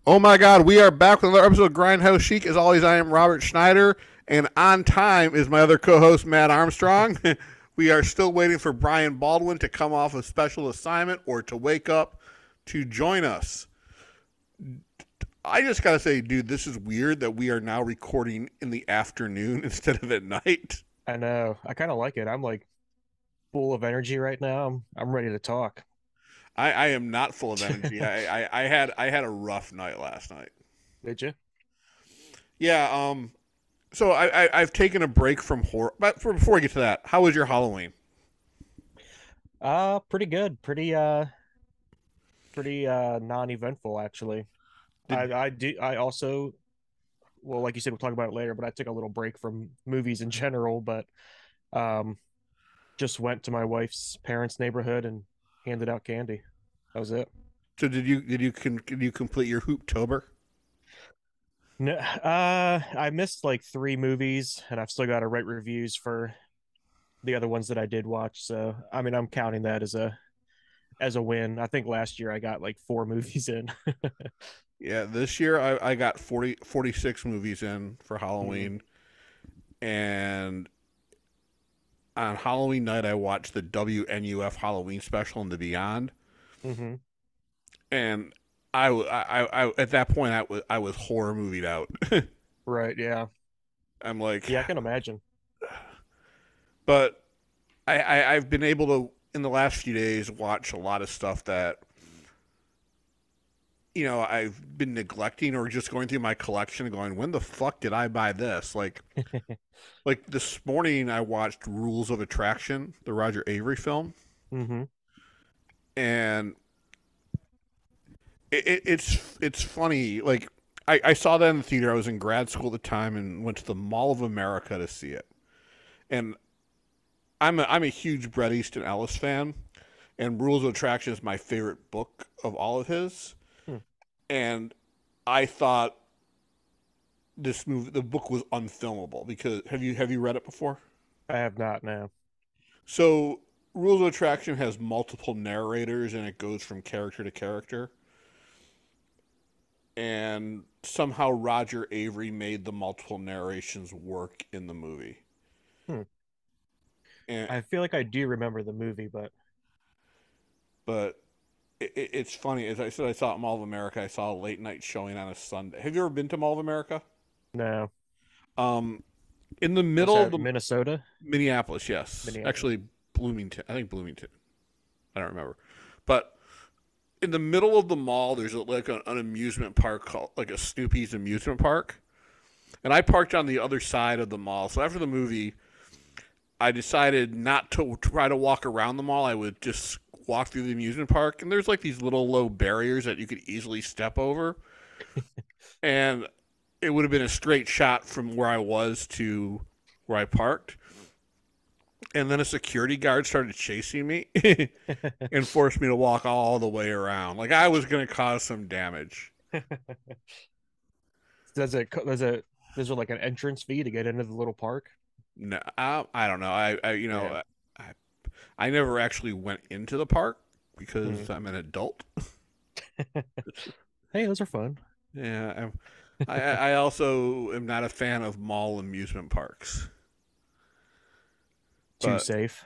Oh my God, we are back with another episode of Grindhouse Chic. As always, I am Robert Schneider, and on time is my other co-host, Matt Armstrong. We are still waiting for Brian Baldwin to come off a special assignment or to wake up to join us. I just gotta say, dude, this is weird that we are now recording in the afternoon instead of at night. I know. I kind of like it. I'm like full of energy right now. I'm ready to talk. I am not full of energy. I had a rough night last night. Did you? Yeah. So I've taken a break from horror, but before we get to that, how was your Halloween? Pretty good. Pretty non-eventful actually. I Did I do I also well, like you said, we'll talk about it later, but I took a little break from movies in general, but um just went to my wife's parents' neighborhood and handed out candy. That was it. so did you complete your Hooptober? No, I missed like three movies, and I've still got to write reviews for the other ones that I did watch. So, I mean, I'm counting that as a win. I think last year I got like four movies in. Yeah, this year I got 46 movies in for Mm, Halloween, and on Halloween night I watched the WNUF Halloween special and the Beyond, hmm and at that point I was horror movied out. Right. Yeah. I'm like, Yeah. I can imagine. but I've been able to in the last few days watch a lot of stuff that I've been neglecting or just going through my collection and going, when the fuck did I buy this? Like this morning I watched Rules of Attraction, the Roger Avery film, hmm and it's funny. Like I saw that in the theater. I was in grad school at the time and went to the Mall of America to see it. And I'm a huge Bret Easton Ellis fan, and Rules of Attraction is my favorite book of all of his. Hmm. And I thought the book was unfilmable because have you read it before? I have not now. So Rules of Attraction has multiple narrators and it goes from character to character. And somehow Roger Avery made the multiple narrations work in the movie. Hmm. And I feel like I do remember the movie, but but it's funny. As I said, I saw it at Mall of America. I saw a late night showing on a Sunday. Have you ever been to Mall of America? no. Um, in the Was middle of that the Minnesota? Minneapolis, yes, Minneapolis. actually Bloomington. I think Bloomington. I don't remember, but in the middle of the mall, there's an amusement park called like a Snoopy's amusement park, and I parked on the other side of the mall. So after the movie, I decided not to try to walk around the mall. I would just walk through the amusement park, and there's like these little low barriers that you could easily step over, and it would have been a straight shot from where I was to where I parked. And then a security guard started chasing me and forced me to walk all the way around. Like I was going to cause some damage. Does there like an entrance fee to get into the little park? No, I don't know. Yeah. I I never actually went into the park Hmm. because I'm an adult. Hey, those are fun. Yeah, I also am not a fan of mall amusement parks, Too but safe.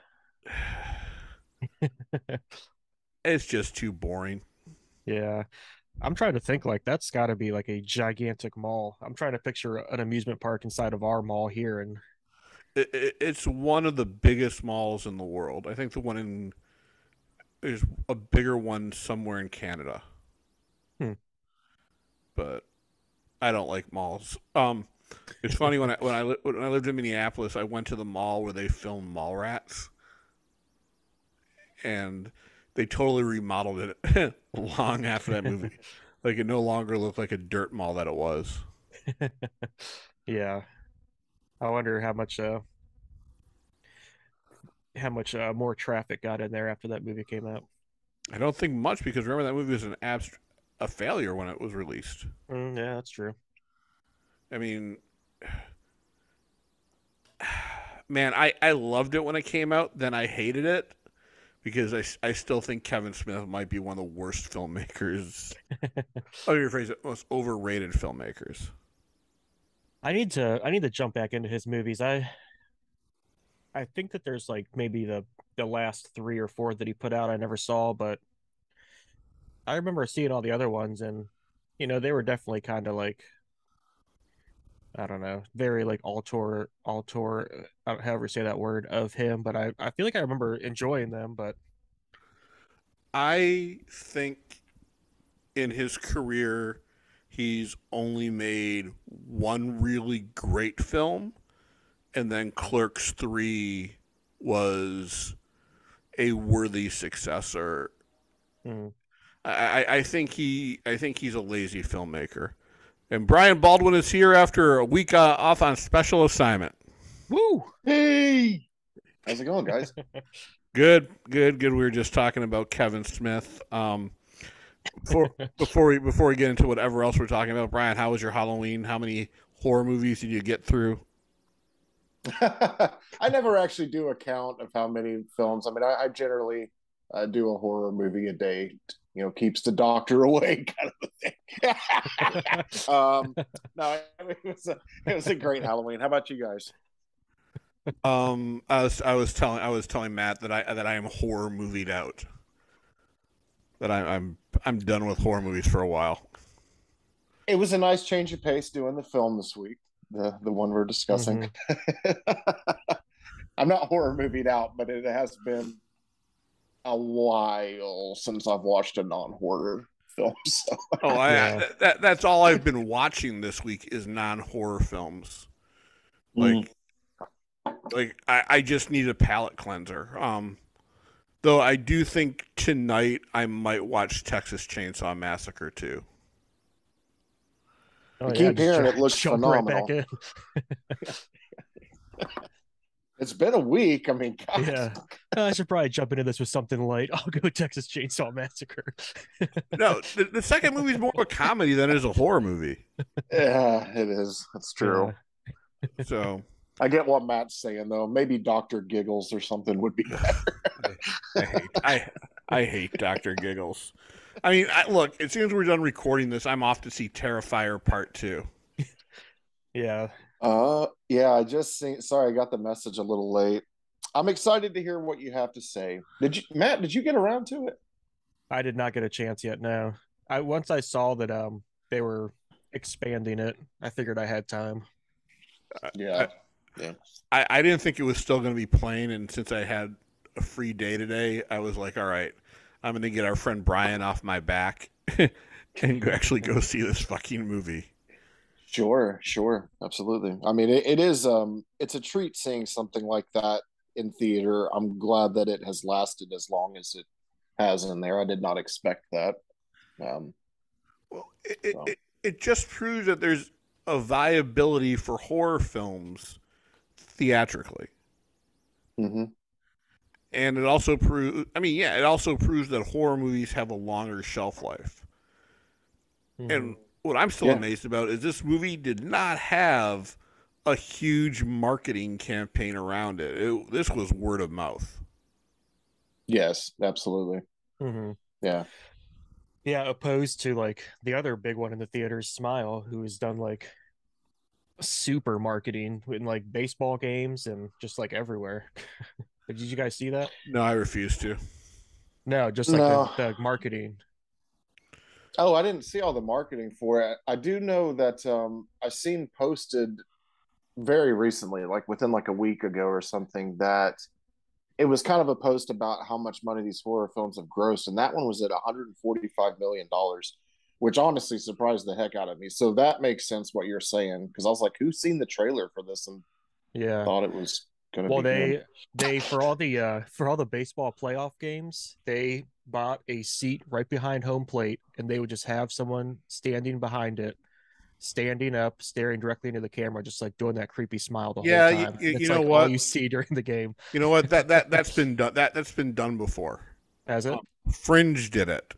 it's just too boring. Yeah. I'm trying to think like that's got to be like a gigantic mall. I'm trying to picture an amusement park inside of our mall here and It's one of the biggest malls in the world. I think the one in there's a bigger one somewhere in Canada, hmm. but I don't like malls. It's funny when I lived in Minneapolis, I went to the mall where they filmed Mallrats, and they totally remodeled it long after that movie. Like it no longer looked like a dirt mall that it was. Yeah. I wonder how much more traffic got in there after that movie came out. I don't think much because remember that movie was a failure when it was released. Yeah, that's true. I mean, man, I loved it when it came out. Then I hated it because I still think Kevin Smith might be one of the worst filmmakers. Let me rephrase it: most overrated filmmakers. I need to jump back into his movies. I think that there's like maybe the last three or four that he put out I never saw, but I remember seeing all the other ones, and they were definitely kind of like, I don't know, very like auteur, however you say that word, of him. But I feel like I remember enjoying them. But I think in his career, he's only made one really great film, and then Clerks 3 was a worthy successor. mm, I think he's a lazy filmmaker. And Brian Baldwin is here after a week off on special assignment. woo, Hey, how's it going, guys? Good, good, good. We were just talking about Kevin Smith. Before we get into whatever else we're talking about, Brian, how was your Halloween? How many horror movies did you get through? I never actually do a count of how many films. I mean, I generally do a horror movie a day. Keeps the doctor away, kind of a thing. No, it was a great Halloween. How about you guys? I was telling Matt that I am horror movied out. That I'm done with horror movies for a while. It was a nice change of pace doing the film this week, the one we're discussing. I'm not horror movied out, but it has been a while since I've watched a non-horror film. So. Oh, Yeah. That's all I've been watching this week is non-horror films. Like I just need a palate cleanser. Though I do think tonight I might watch Texas Chainsaw Massacre too. Oh, I yeah, keep hearing it looks jump right back phenomenal. in. It's been a week. I mean, God. Yeah, I should probably jump into this with something light. I'll go Texas Chainsaw Massacre. No, the second movie is more of a comedy than it is a horror movie. Yeah, it is. That's true. Yeah. So I get what Matt's saying, though. Maybe Dr. Giggles or something would be better. I hate Dr. Giggles. I mean, look, as soon as we're done recording this, I'm off to see Terrifier Part 2. Yeah. Yeah, I just seen. Sorry, I got the message a little late. I'm excited to hear what you have to say. Matt? Did you get around to it? I did not get a chance yet. No, once I saw that they were expanding it, I figured I had time. Yeah. I didn't think it was still going to be playing, and since I had a free day today, I was like, all right, I'm going to get our friend Brian off my back and actually go see this fucking movie. Sure, absolutely. I mean, it is. It's a treat seeing something like that in theater. I'm glad that it has lasted as long as it has in there. I did not expect that. Well, it just proves that there's a viability for horror films theatrically. Mm-hmm. And it also proves, it also proves that horror movies have a longer shelf life. Mm-hmm. And what I'm still amazed about is this movie did not have a huge marketing campaign around it. This was word of mouth. Yes, absolutely. Mm-hmm. Yeah. Yeah, opposed to like the other big one in the theaters, Smile, who has done like super marketing in like baseball games and just like everywhere. Did you guys see that? No, I refuse to. No, just like the marketing. Oh, I didn't see all the marketing for it. I do know that I've seen posted very recently, like within like a week ago or something, that it was kind of a post about how much money these horror films have grossed, and that one was at $145 million, which honestly surprised the heck out of me. So that makes sense what you're saying, because I was like, who's seen the trailer for this and thought it was gonna be good? They for all the baseball playoff games, they bought a seat right behind home plate, and they would just have someone standing behind it, standing up, staring directly into the camera, just like doing that creepy smile the whole time. You know like what? All you see during the game. You know what? That's been done. That's been done before. Has it? Fringe did it.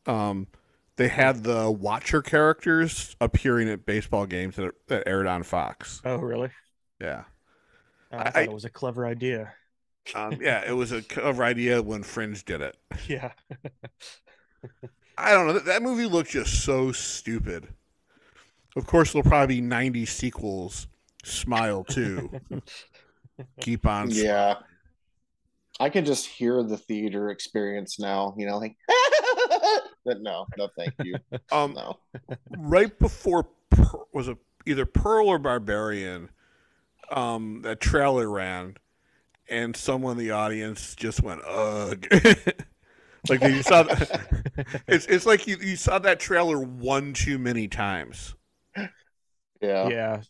They had the Watcher characters appearing at baseball games that aired on Fox. Oh, really? Yeah. I thought it was a clever idea. Yeah, it was a cover idea when Fringe did it. Yeah. I don't know. That movie looked just so stupid. Of course, there'll probably be 90 sequels. Smile too. Keep on. Yeah, I can just hear the theater experience now. Like, but no, thank you. No. Right before was it either Pearl or Barbarian? That trailer ran, and someone in the audience just went ugh. Like you saw. It's like you saw that trailer one too many times. Yeah.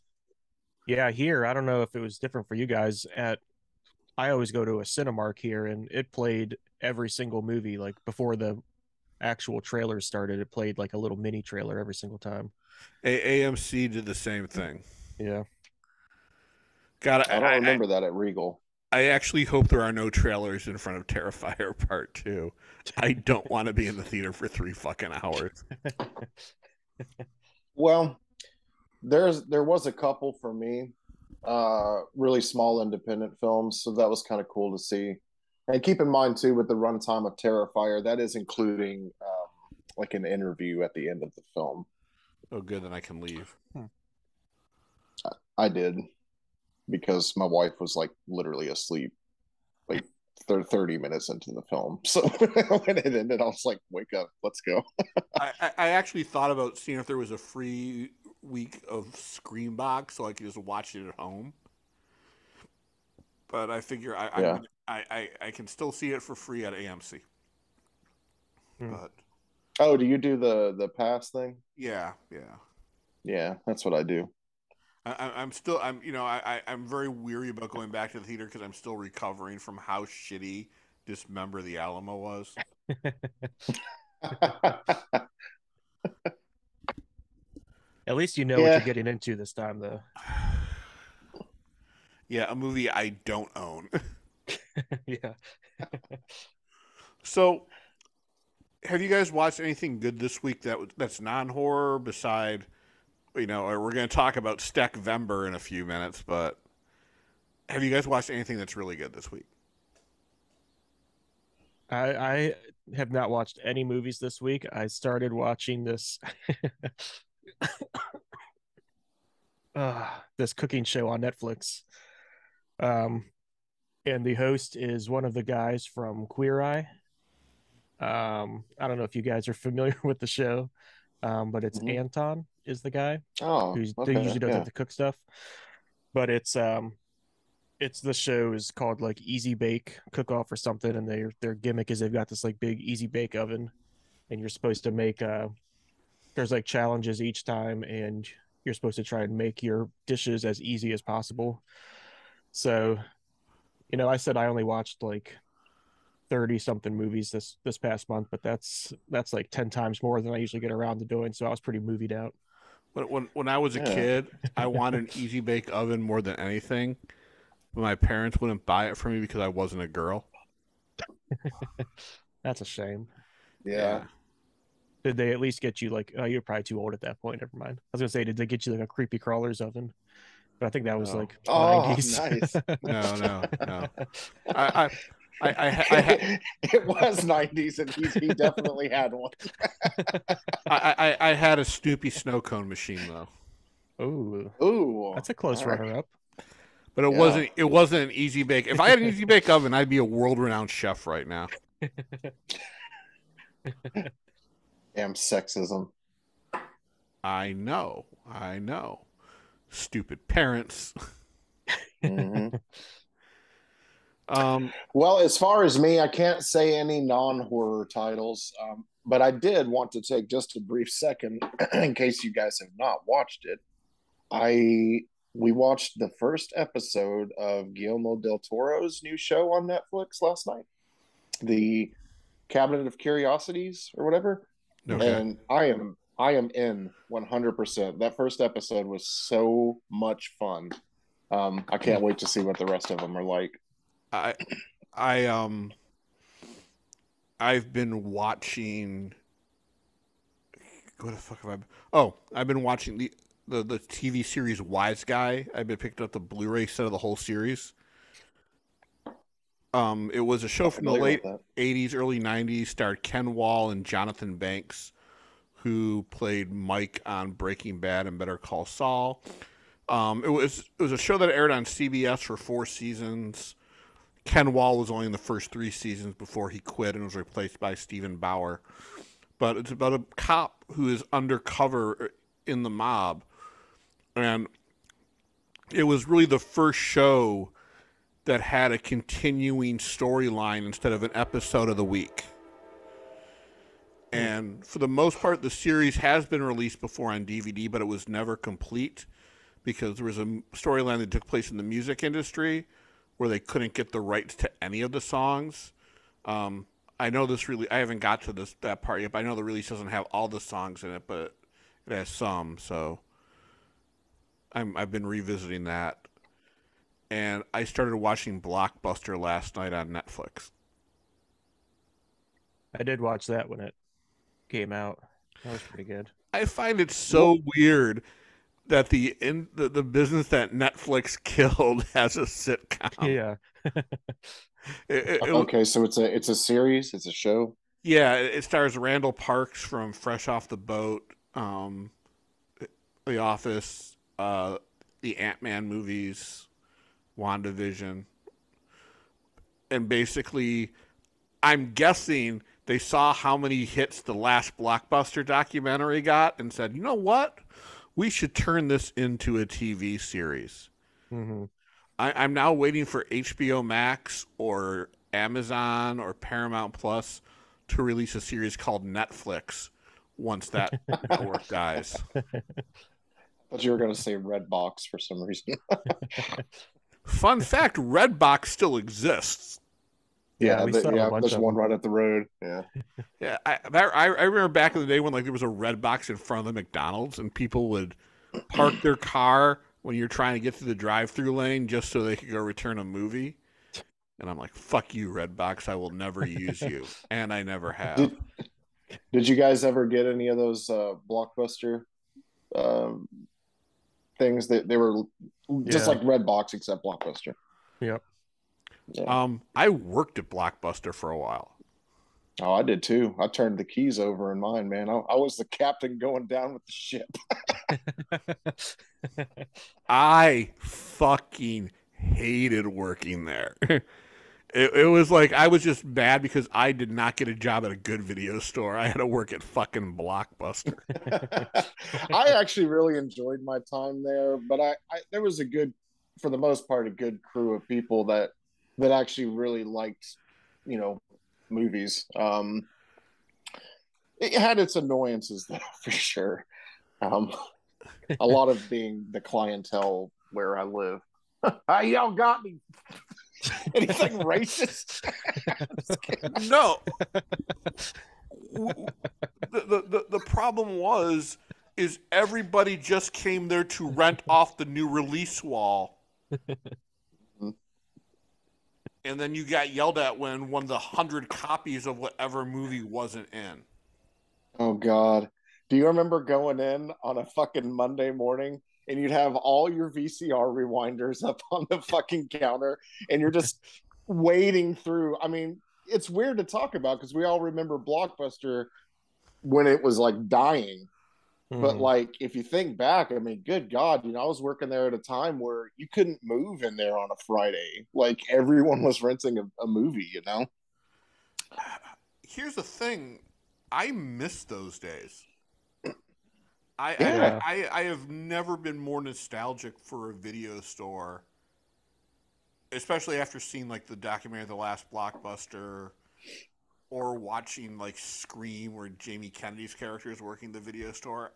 Yeah. Here, I don't know if it was different for you guys. I always go to a Cinemark here, and it played every single movie. Like before the actual trailer started, it played like a little mini trailer every single time. AMC did the same thing. Yeah. God, I don't remember that at Regal. I actually hope there are no trailers in front of Terrifier Part 2. I don't want to be in the theater for 3 fucking hours. Well, there was a couple for me, really small independent films, so that was kind of cool to see. And keep in mind too, with the runtime of Terrifier, that is including like an interview at the end of the film. Oh, good, then I can leave. I did, because my wife was like literally asleep, like 30 minutes into the film. So when it ended, I was like, "Wake up, let's go." I actually thought about seeing if there was a free week of Screambox so I could just watch it at home. But I figure I can still see it for free at AMC. But do you do the pass thing? Yeah. Yeah, that's what I do. I'm very weary about going back to the theater because I'm still recovering from how shitty Dismember the Alamo was. At least you know what you're getting into this time, though. Yeah, a movie I don't own. Yeah. So, have you guys watched anything good this week that's non-horror beside, we're going to talk about STECKVEMBER in a few minutes, but have you guys watched anything that's really good this week? I have not watched any movies this week. I started watching this this cooking show on Netflix. And the host is one of the guys from Queer Eye. I don't know if you guys are familiar with the show, but it's Anton is the guy who usually does the cook stuff. But it's the show is called like Easy Bake Cook Off or something, and their gimmick is they've got this like big Easy Bake oven, and you're supposed to make there's like challenges each time, and you're supposed to try and make your dishes as easy as possible. So, I said I only watched like 30 something movies this past month, but that's like 10 times more than I usually get around to doing. So I was pretty movied out. When I was a kid, I wanted an Easy Bake oven more than anything. But my parents wouldn't buy it for me because I wasn't a girl. That's a shame. Yeah. Did they at least get you like, oh, you're probably too old at that point. Never mind. I was going to say, did they get you like a creepy crawlers oven? But I think that was like 90s. Nice. No. It was 90s, and he definitely had one. I had a Snoopy snow cone machine though. Ooh, that's a close runner-up. But it wasn't an Easy Bake. If I had an Easy Bake oven, I'd be a world-renowned chef right now. Damn sexism. I know. Stupid parents. Well, as far as me, I can't say any non-horror titles, but I did want to take just a brief second in case you guys have not watched it. We watched the first episode of Guillermo del Toro's new show on Netflix last night, the Cabinet of Curiosities or whatever. Okay. And I am in 100%. That first episode was so much fun. I can't wait to see what the rest of them are like. I've been watching. What the fuck have I? I've been watching the TV series Wise Guy. I've been picking up the Blu-ray set of the whole series. It was a show Not from the familiar late with that. 80s, early 90s, starred Ken Wall and Jonathan Banks, who played Mike on Breaking Bad and Better Call Saul. It was a show that aired on CBS for 4 seasons. Ken Wall was only in the first 3 seasons before he quit and was replaced by Stephen Bauer. But it's about a cop who is undercover in the mob. And it was really the first show that had a continuing storyline instead of an episode of the week. And for the most part, the series has been released before on DVD, but it was never complete because there was a storyline that took place in the music industry where they couldn't get the rights to any of the songs. I know this really, I haven't got to that part yet, but I know the release doesn't have all the songs in it, but it has some, so I've been revisiting that. And I started watching Blockbuster last night on Netflix. I did watch that when it came out. That was pretty good. I find it so weird that the business that Netflix killed has a sitcom. Yeah. Okay, so it's a series, it's a show. Yeah, it stars Randall Parks from Fresh Off the Boat, The Office, the Ant-Man movies, WandaVision. And basically, I'm guessing they saw how many hits the last Blockbuster documentary got and said, you know what? We should turn this into a TV series. Mm-hmm. I'm now waiting for HBO Max or Amazon or Paramount Plus to release a series called Netflix once that network dies. I thought you were going to say Redbox for some reason. Fun fact, Redbox still exists. Yeah, we saw a bunch there's of one them. right at the road. Yeah. Yeah, I remember back in the day when like there was a Redbox in front of the McDonald's and people would park their car when you're trying to get through the drive-through lane just so they could go return a movie. And I'm like, fuck you, Redbox. I will never use you. And I never have. Did you guys ever get any of those Blockbuster things that they were just like Redbox except Blockbuster? Yep. Yeah. I worked at Blockbuster for a while. Oh, I did too. I turned the keys over in mine, man. I was the captain going down with the ship. I fucking hated working there. It was like I was just mad because I did not get a job at a good video store. I had to work at fucking Blockbuster. I actually really enjoyed my time there, but I there was for the most part, a good crew of people that actually really liked, movies. It had its annoyances though, for sure. A lot of being the clientele where I live. Hey, y'all got me. Anything racist? No. The problem is everybody just came there to rent off the new release wall. And then you got yelled at when one of the 100 copies of whatever movie wasn't in. Oh God. Do you remember going in on a fucking Monday morning and you'd have all your VCR rewinders up on the fucking counter and you're just wading through? I mean, it's weird to talk about because we all remember Blockbuster when it was like dying. But like, if you think back, I mean, good God, I was working there at a time where you couldn't move in there on a Friday. Like everyone was renting a movie, Here's the thing. I miss those days. I have never been more nostalgic for a video store, especially after seeing like the documentary The Last Blockbuster or watching like Scream where Jamie Kennedy's character is working the video store.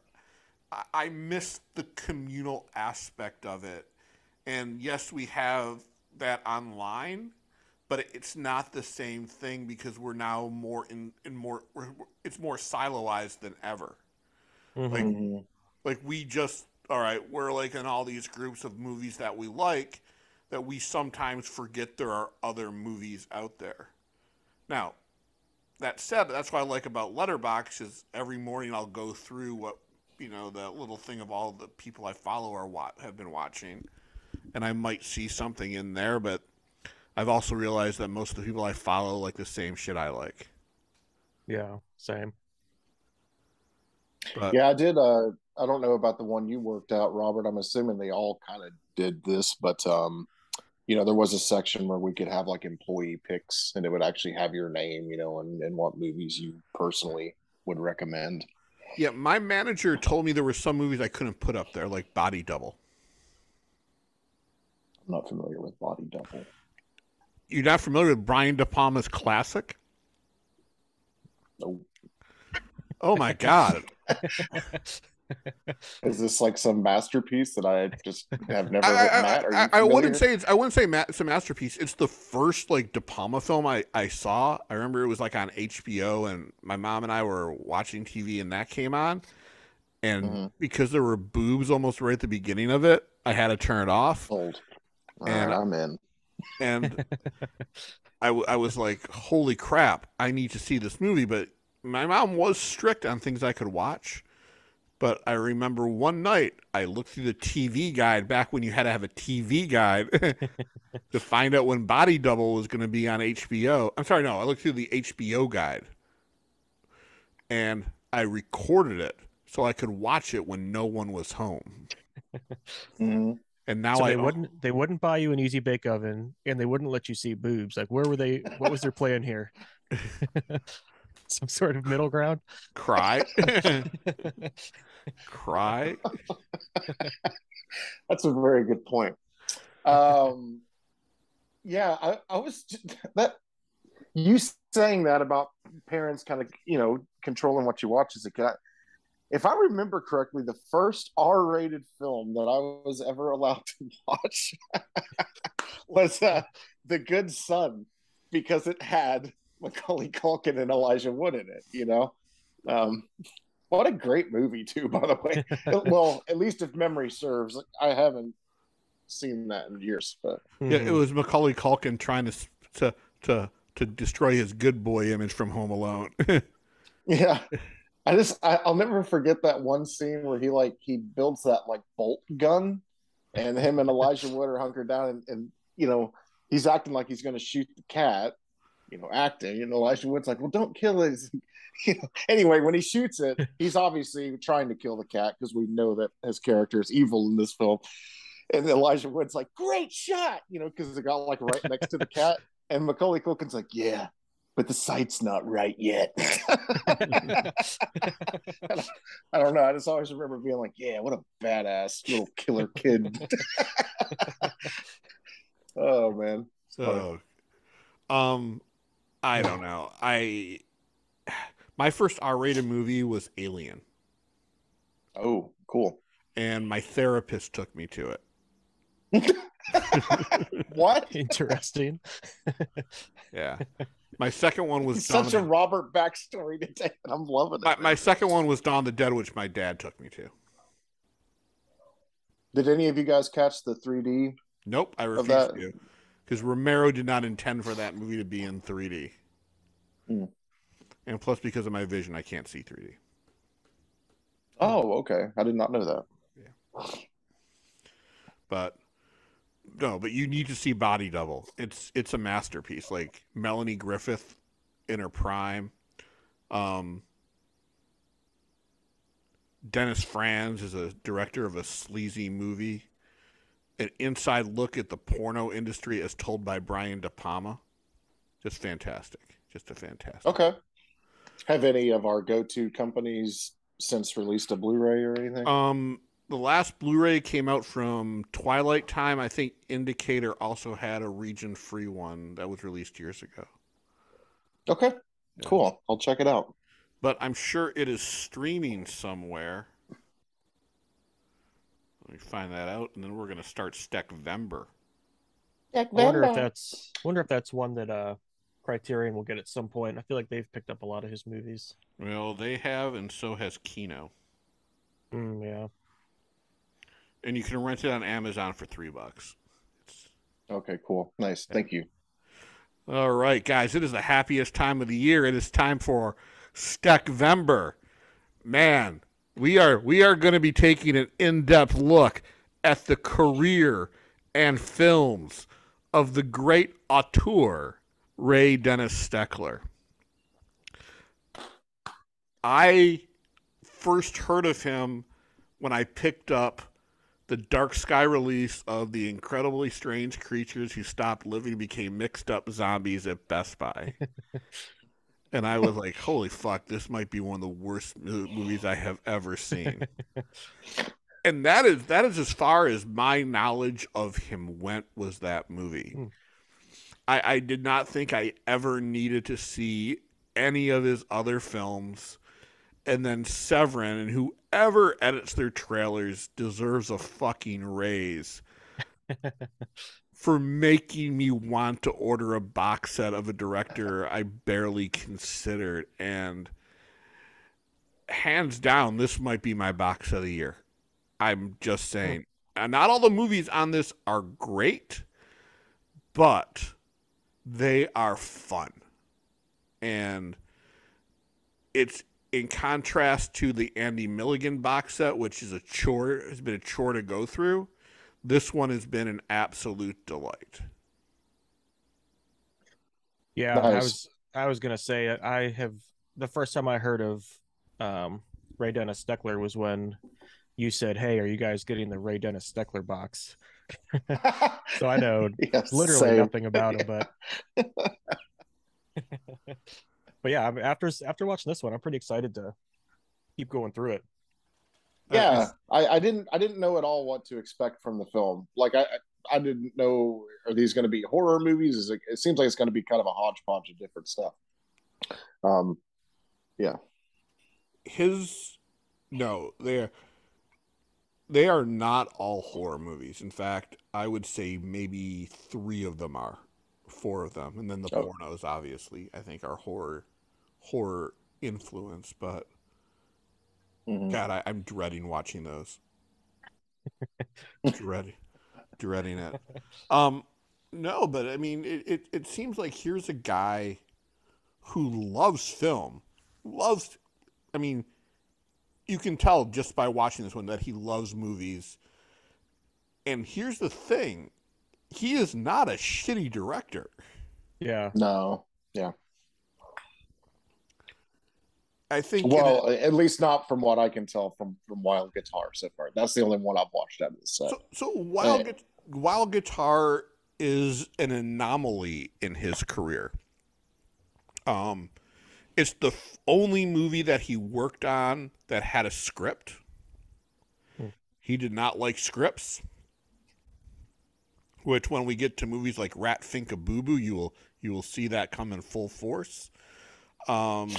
I miss the communal aspect of it. And yes, we have that online, but it's not the same thing because we're now more it's more siloized than ever. Like we just, all right, we're like in all these groups of movies that we like that we sometimes forget there are other movies out there. Now, that said, that's what I like about Letterboxd is every morning I'll go through what, the little thing of all the people I follow have been watching, and I might see something in there, but I've also realized that most of the people I follow like the same shit I like. Yeah, same. But Yeah, I did. I don't know about the one you worked out, Robert. I'm assuming they all kind of did this, but there was a section where we could have like employee picks, and it would actually have your name, and what movies you personally would recommend. yeah, my manager told me there were some movies I couldn't put up there, like Body Double. I'm not familiar with Body Double. You're not familiar with Brian De Palma's classic? No. Oh my god! Is this like some masterpiece that I just have never written at? Are you I wouldn't familiar? say it's a masterpiece. It's the first like De Palma film I saw. I remember it was like on HBO, and my mom and I were watching TV, and that came on. And because there were boobs almost right at the beginning of it, I had to turn it off. Sold. All And right, I'm in. And I was like, holy crap, I need to see this movie. But my mom was strict on things I could watch. But I remember one night I looked through the TV guide back when you had to have a TV guide to find out when Body Double was going to be on HBO. I'm sorry, no, I looked through the HBO guide and I recorded it so I could watch it when no one was home. Mm-hmm. And now So they wouldn't buy you an easy bake oven, and they wouldn't let you see boobs. Like, where were they? What was their plan here? Some sort of middle ground. cry. Cry. That's a very good point. Yeah, I was that you saying that about parents kind of controlling what you watch as a kid. If I remember correctly, the first R-rated film that I was ever allowed to watch was The Good Son, because it had Macaulay Culkin and Elijah Wood in it. What a great movie too, by the way. Well, at least if memory serves, I haven't seen that in years. But yeah, it was Macaulay Culkin trying to destroy his good boy image from Home Alone. yeah, I'll never forget that one scene where he builds that like bolt gun, and him and Elijah Wood are hunkered down, and he's acting like he's going to shoot the cat, acting, and Elijah Wood's like, well, don't kill it. Anyway, when he shoots it, he's obviously trying to kill the cat, because we know that his character is evil in this film. And Elijah Wood's like, great shot, because it got like right next to the cat. And Macaulay Culkin's like, yeah, but the sight's not right yet. I don't know. I just always remember being like, yeah, what a badass little killer kid. Oh, man. So, I don't know. My first R-rated movie was Alien, Oh, cool. and my therapist took me to it. What? Interesting. Yeah. My second one was Dawn Such of a the, Robert backstory to take, and I'm loving it. my second one was Dawn of the Dead, which my dad took me to. Did any of you guys catch the 3D? Nope, I refused that? to, because Romero did not intend for that movie to be in 3D. And plus, because of my vision, I can't see 3D. Oh, okay. I did not know that. Yeah. But you need to see Body Double. It's a masterpiece. Like Melanie Griffith in her prime. Dennis Franz is a director of a sleazy movie. An inside look at the porno industry as told by Brian De Palma. Just fantastic. Just a fantastic. Okay. Have any of our go-to companies since released a Blu-ray or anything? The last Blu-ray came out from Twilight Time. I think Indicator also had a region-free one that was released years ago. Okay. Yeah. Cool. I'll check it out. But I'm sure it is streaming somewhere. Let me find that out, and then we're going to start STECKVEMBER. I wonder if that's one that Criterion will get at some point. I feel like they've picked up a lot of his movies. Well, they have, and so has Kino. Yeah. And you can rent it on Amazon for $3. Okay, cool. Nice. Thank you. All right, guys, it is the happiest time of the year. It is time for STECKVEMBER. Man, we are going to be taking an in-depth look at the career and films of the great auteur, Ray Dennis Steckler. I first heard of him when I picked up the Dark Sky release of The Incredibly Strange Creatures Who Stopped Living and Became Mixed Up Zombies at Best Buy. And I was like, holy fuck, this might be one of the worst movies I have ever seen. And that is as far as my knowledge of him went, was that movie. I did not think I ever needed to see any of his other films. And then Severin, and whoever edits their trailers deserves a fucking raise for making me want to order a box set of a director I barely considered. And hands down, this might be my box set of the year. I'm just saying. And not all the movies on this are great, but they are fun. And it's in contrast to the Andy Milligan box set, which is has been a chore to go through. This one has been an absolute delight. Yeah, Nice. I was gonna say, the first time I heard of Ray Dennis Steckler was when you said, "Hey, are you guys getting the Ray Dennis Steckler box?" So I know Yes, literally same. nothing about him, but but yeah, after watching this one, I'm pretty excited to keep going through it. Yeah, I didn't know at all what to expect from the film. Like I didn't know, are these going to be horror movies? It seems like it's going to be kind of a hodgepodge of different stuff. Yeah. No, they are not all horror movies. In fact, I would say maybe 3 of them are, 4 of them, and then the pornos obviously I think are horror influence. But God, I'm dreading watching those. Dreading it. No, but I mean, it seems like here's a guy who loves film. I mean, you can tell just by watching this one that he loves movies. And here's the thing. He is not a shitty director. Yeah. No. Yeah. I think. Well, at least not from what I can tell from Wild Guitar so far. That's the only one I've watched out of this set. So Wild Guitar is an anomaly in his career. It's the only movie that he worked on that had a script. He did not like scripts, which when we get to movies like Rat Finka Boo Boo, you will see that come in full force. And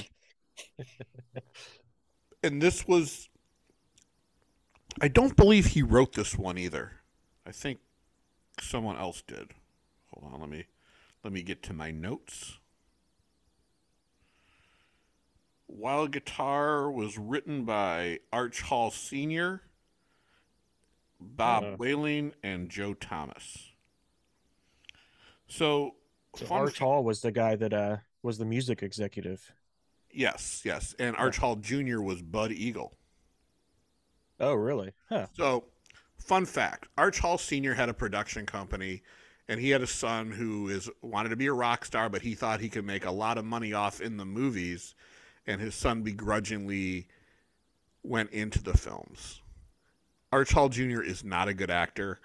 this was, I don't believe he wrote this one either. I think someone else did. Hold on, let me get to my notes. Wild Guitar was written by Arch Hall Sr., Bob Whaling, and Joe Thomas. So Arch Hall was the guy that was the music executive. Yes. And Arch Hall Jr. was Bud Eagle. Oh, really? Huh. So, fun fact, Arch Hall Sr. had a production company, and he had a son who wanted to be a rock star, but he thought he could make a lot of money off in the movies, and his son begrudgingly went into the films. Arch Hall Jr. is not a good actor.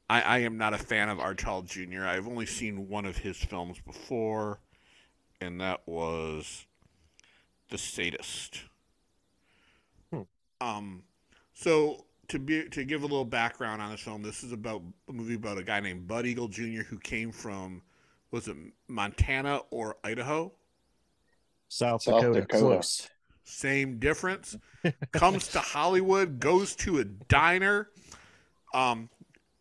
I am not a fan of Arch Hall Jr. I've only seen one of his films before, and that was The Sadist. So to give a little background on this film, this is about a movie about a guy named Bud Eagle Jr. who came from, was it Montana or Idaho? South Dakota. Close. Same difference. Comes to Hollywood, goes to a diner,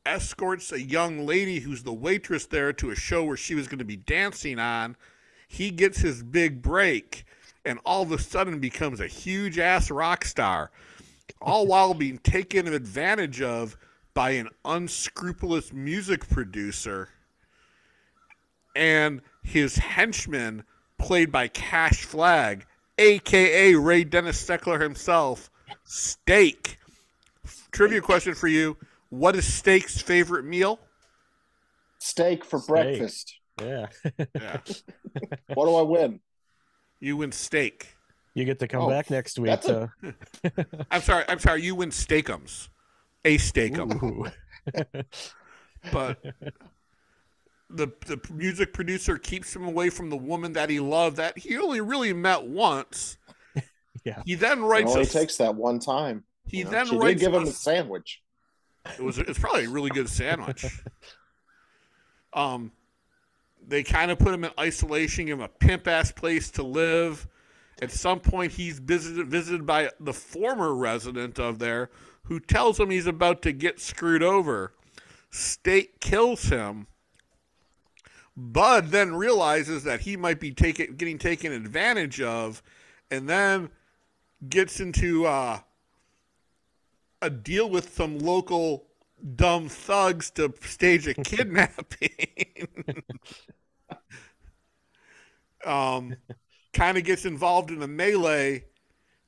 escorts a young lady who's the waitress there to a show where she was going to be dancing on. He gets his big break, and all of a sudden becomes a huge-ass rock star, all while being taken advantage of by an unscrupulous music producer and his henchman, played by Cash Flagg, a.k.a. Ray Dennis Steckler himself, Steak. Trivia question for you. What is Steak's favorite meal? Steak for Steak. breakfast. Yeah. Yeah. What do I win? You win steak. You get to come back next week. that's To... I'm sorry. You win steakums. A steakum. Ooh. But the music producer keeps him away from the woman that he loved that he only really met once. Yeah. He then writes. It only takes that one time. He she writes. Did give him a sandwich. It's probably a really good sandwich. They kind of put him in isolation, give him a pimp ass place to live. At some point, he's visited by the former resident of there, who tells him he's about to get screwed over. Steak kills him. Bud then realizes that he might be getting taken advantage of, and then gets into a deal with some local dumb thugs to stage a kidnapping. Kind of gets involved in a melee.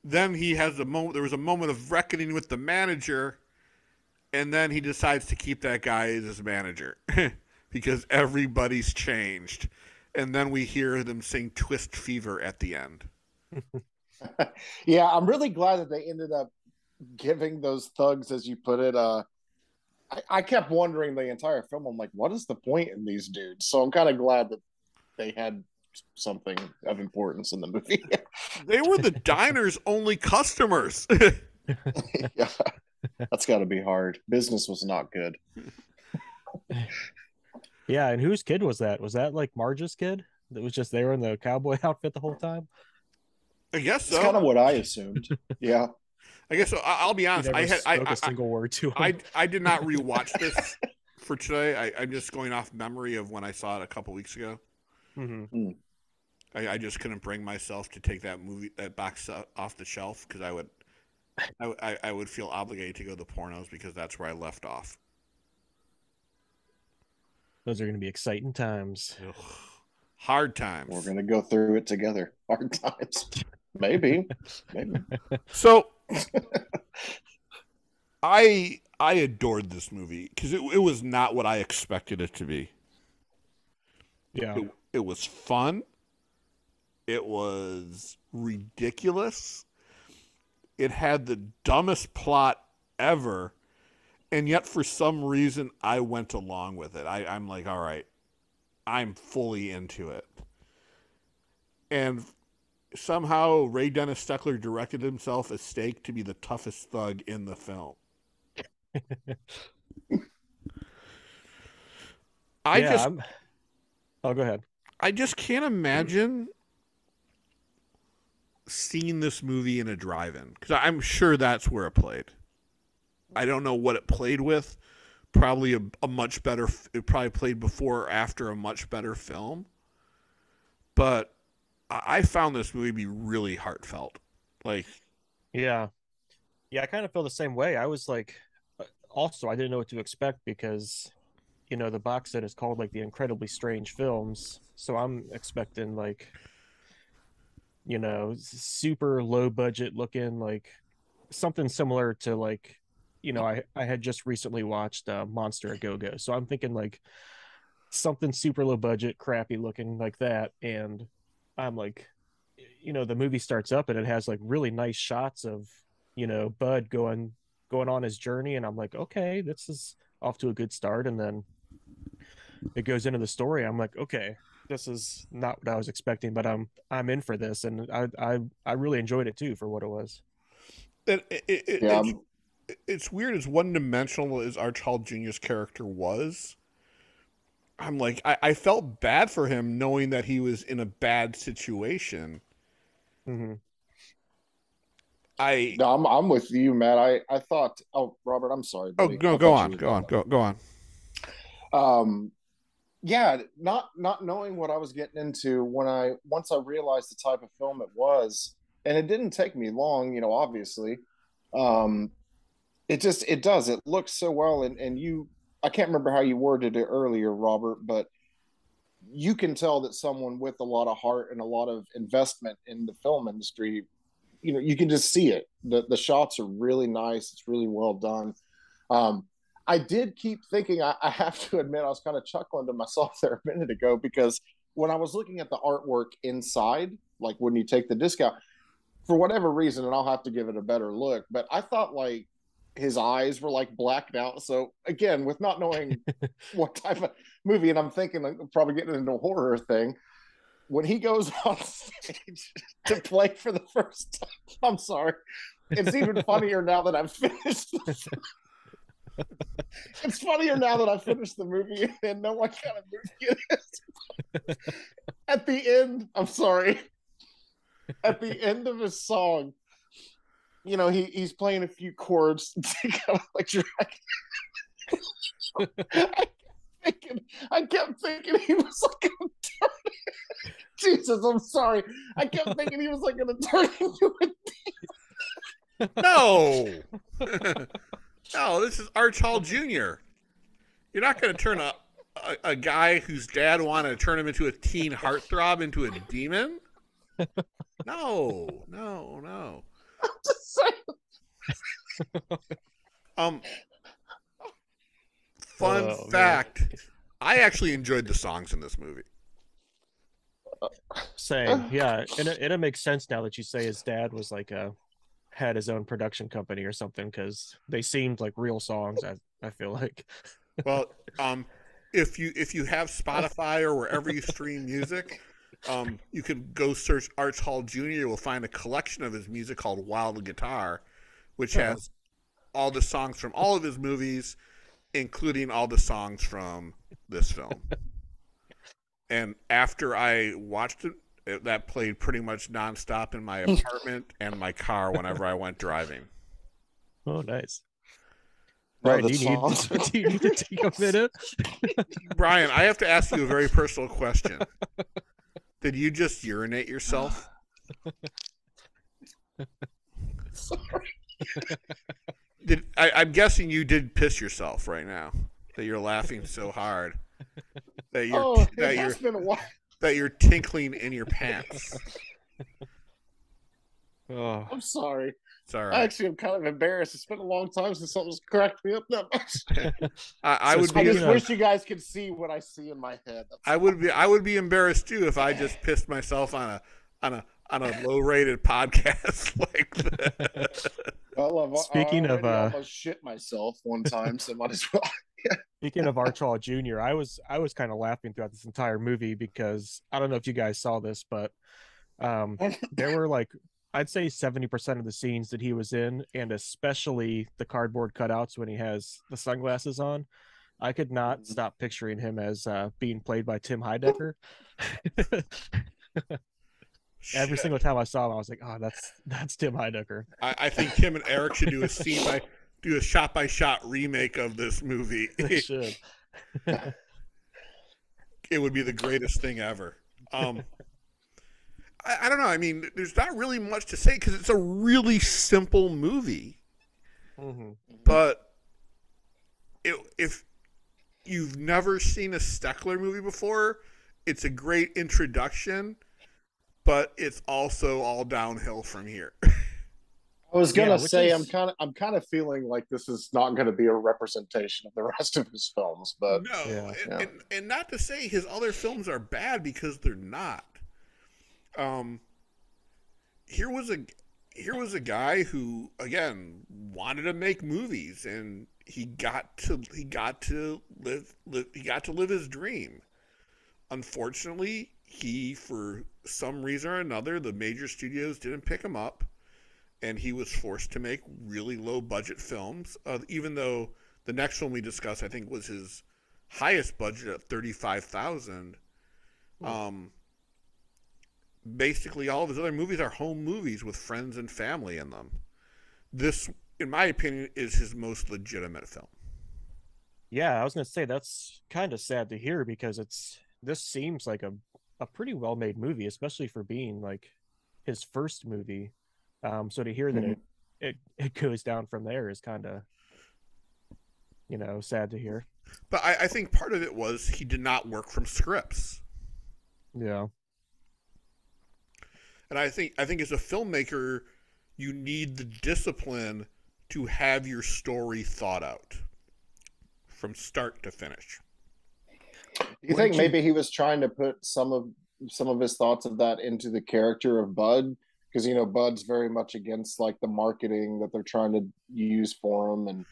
Then he has a moment. There was a moment of reckoning with the manager, and then he decides to keep that guy as his manager because everybody's changed. And then we hear them sing "Twist Fever" at the end. Yeah, I'm really glad that they ended up giving those thugs, as you put it. I kept wondering the entire film. I'm like, what is the point in these dudes? So I'm kind of glad that they had something of importance in the movie. They were the diner's only customers. Yeah, that's got to be hard. Business was not good. Yeah, and whose kid was that? Was that like Marge's kid that was just there in the cowboy outfit the whole time? I guess so. That's kind of what I assumed. Yeah. I guess so. I'll be honest. I spoke a single word to him. I did not rewatch this for today. I'm just going off memory of when I saw it a couple weeks ago. Mm-hmm. I just couldn't bring myself to take that box off the shelf because I would feel obligated to go to the pornos because that's where I left off. Those are going to be exciting times. Ugh. Hard times. We're going to go through it together. Hard times. Maybe. So I adored this movie because it was not what I expected it to be. Yeah. It was fun. It was ridiculous. It had the dumbest plot ever. And yet, for some reason, I went along with it. I'm like, all right, I'm fully into it. And somehow, Ray Dennis Steckler directed himself as Steak to be the toughest thug in the film. Oh, go ahead. I just can't imagine seeing this movie in a drive-in because I'm sure that's where it played. I don't know what it played with. Probably a much better. It probably played before or after a much better film. But I found this movie to be really heartfelt. Like, yeah, I kind of feel the same way. I was like, also, I didn't know what to expect because, the box set is called like the Incredibly Strange Films. So I'm expecting like, super low budget looking, like something similar to like, I had just recently watched Monster a Go-Go. So I'm thinking like something super low budget, crappy looking like that. And I'm like, the movie starts up and it has like really nice shots of, Bud going on his journey. And I'm like, okay, this is off to a good start. And then it goes into the story. I'm like, okay, this is not what I was expecting, but I'm in for this. And I really enjoyed it too for what it was. It's weird as one-dimensional as Archibald Jr.'s character was. I'm like, I felt bad for him knowing that he was in a bad situation. Mm-hmm. No, I'm with you, Matt. I thought. Oh, Robert, I'm sorry. Buddy. Oh, no, go on. Yeah, not knowing what I was getting into once I realized the type of film it was, and it didn't take me long, obviously. It does. It looks so well, and I can't remember how you worded it earlier, Robert, but you can tell that someone with a lot of heart and a lot of investment in the film industry, you can just see it. The shots are really nice. It's really well done. I did keep thinking, I have to admit, I was kind of chuckling to myself there a minute ago because when I was looking at the artwork inside, like when you take the disc out, for whatever reason, and I'll have to give it a better look, but I thought like his eyes were like blacked out. So again, with not knowing what type of movie, and I'm thinking like probably getting into a horror thing, when he goes on stage to play for the first time, I'm sorry, it's even funnier now that I've finished. It's funnier now that I've finished the movie and know what kind of movie it is. At the end, I'm sorry. At the end of his song, you know, he's playing a few chords to kind of like drag. I kept thinking he was like gonna turn. Jesus, I'm sorry. I kept thinking he was like gonna turn into a demon. No. No, this is Arch Hall Jr. You're not going to turn a guy whose dad wanted to turn him into a teen heartthrob into a demon? No. I'm just saying. Fun fact, I actually enjoyed the songs in this movie. Same, yeah, and it makes sense now that you say his dad was like had his own production company or something, because they seemed like real songs. I feel like. Well, if you have Spotify or wherever you stream music, you can go search Arch Hall Jr. You'll find a collection of his music called Wild Guitar, which has all the songs from all of his movies, including all the songs from this film. And after I watched it, that played pretty much nonstop in my apartment and my car whenever I went driving. Oh, nice. No, Brian, do you need to take a minute? Brian, I have to ask you a very personal question. Did you just urinate yourself? Sorry. I'm guessing you did piss yourself right now. That you're laughing so hard. That you're tinkling in your pants. Oh, I'm sorry. It's all right. Actually, I'm kind of embarrassed. It's been a long time since something's cracked me up that much. I just wish you guys could see what I see in my head. I would be embarrassed too if I just pissed myself on a low-rated podcast like that. Well, Speaking of almost shit myself one time, so might as well. Speaking of Arch Hall Jr., I was kind of laughing throughout this entire movie because I don't know if you guys saw this, but there were like, I'd say 70% of the scenes that he was in, and especially the cardboard cutouts when he has the sunglasses on, I could not stop picturing him as being played by Tim Heidecker. Every single time I saw him, I was like, "Oh, that's Tim Heidecker." I think Tim and Eric should do a shot-by-shot remake of this movie. They should. It would be the greatest thing ever. I don't know. I mean, there's not really much to say because it's a really simple movie. Mm-hmm. But if you've never seen a Steckler movie before, it's a great introduction, but it's also all downhill from here. I was gonna say I'm kind of feeling like this is not going to be a representation of the rest of his films, but no, and not to say his other films are bad because they're not. Here was a guy who again wanted to make movies, and he got to live his dream. Unfortunately, for some reason or another, the major studios didn't pick him up, and he was forced to make really low budget films. Even though the next film we discussed, I think, was his highest budget at $35,000. Basically, all of his other movies are home movies with friends and family in them. This, in my opinion, is his most legitimate film. Yeah, I was gonna say that's kind of sad to hear because this seems like a pretty well made movie, especially for being like his first movie. So to hear that it goes down from there is kind of, sad to hear. But I think part of it was he did not work from scripts. Yeah. And I think as a filmmaker, you need the discipline to have your story thought out. from start to finish. Do you think maybe he was trying to put some of his thoughts of that into the character of Bud? Because Bud's very much against like the marketing that they're trying to use for him, and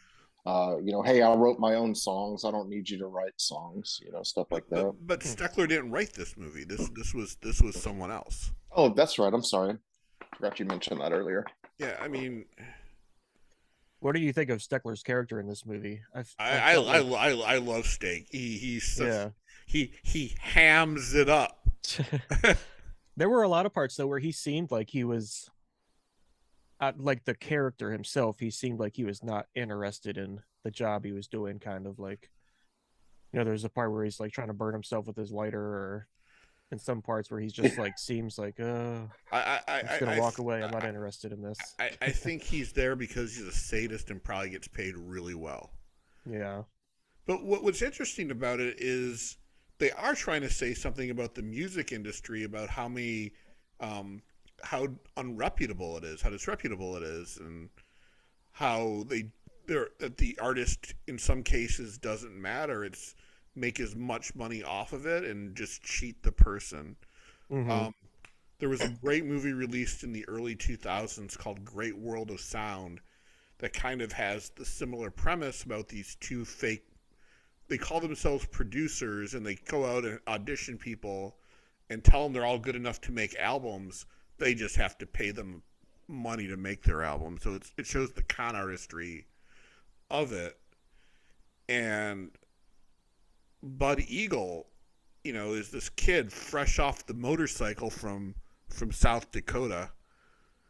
hey, I wrote my own songs. I don't need you to write songs, stuff like that. But Steckler didn't write this movie. This was someone else. Oh, that's right. I'm sorry. Forgot you mentioned that earlier. Yeah, I mean, what do you think of Steckler's character in this movie? I love Steak. He hams it up. There were a lot of parts though where he seemed like he was, like the character himself. He seemed like he was not interested in the job he was doing. Kind of like, there's a part where he's like trying to burn himself with his lighter, or in some parts where he's just like seems like, I'm just gonna walk away. I'm not interested in this. I think he's there because he's a sadist and probably gets paid really well. Yeah. But what's interesting about it is they are trying to say something about the music industry, about how unreputable it is, how disreputable it is, and how that the artist in some cases doesn't matter. It's make as much money off of it and just cheat the person. Mm-hmm. There was a great movie released in the early 2000s called Great World of Sound that kind of has the similar premise about these two fake, they call themselves producers, and they go out and audition people and tell them they're all good enough to make albums. They just have to pay them money to make their album. So it shows the con artistry of it. And Bud Eagle, is this kid fresh off the motorcycle from South Dakota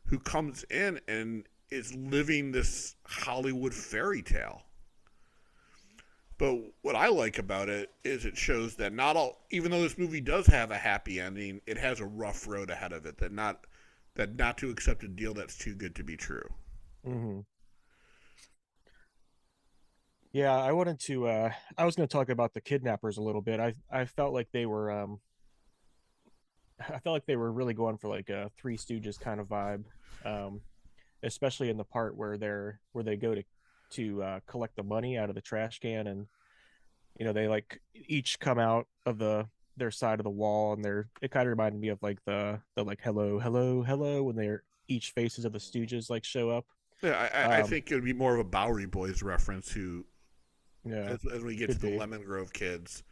who comes in and is living this Hollywood fairy tale. But what I like about it is it shows that even though this movie does have a happy ending, it has a rough road ahead of it. That not to accept a deal that's too good to be true. Mm-hmm. Yeah, I wanted to. I was going to talk about the kidnappers a little bit. I felt like they were. I felt like they were really going for like a Three Stooges kind of vibe, especially in the part where they go to collect the money out of the trash can, and they like each come out of their side of the wall, and it kind of reminded me of like the like hello when they're each faces of the Stooges like show up. Yeah, I think it would be more of a Bowery Boys reference who. Yeah, as we get to the Lemon Grove kids.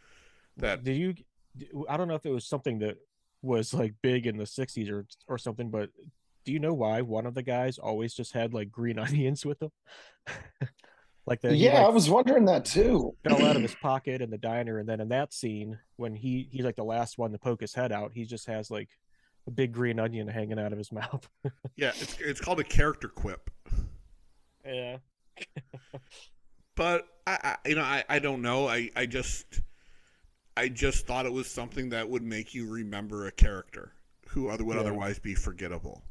I don't know if it was something that was like big in the 60s or something, but do you know why one of the guys always just had like green onions with him? I was wondering that too. Fell out of his pocket in the diner, and then in that scene when he's like the last one to poke his head out, he just has like a big green onion hanging out of his mouth. Yeah, it's called a character quip. Yeah. But I don't know. I just thought it was something that would make you remember a character who would otherwise be forgettable.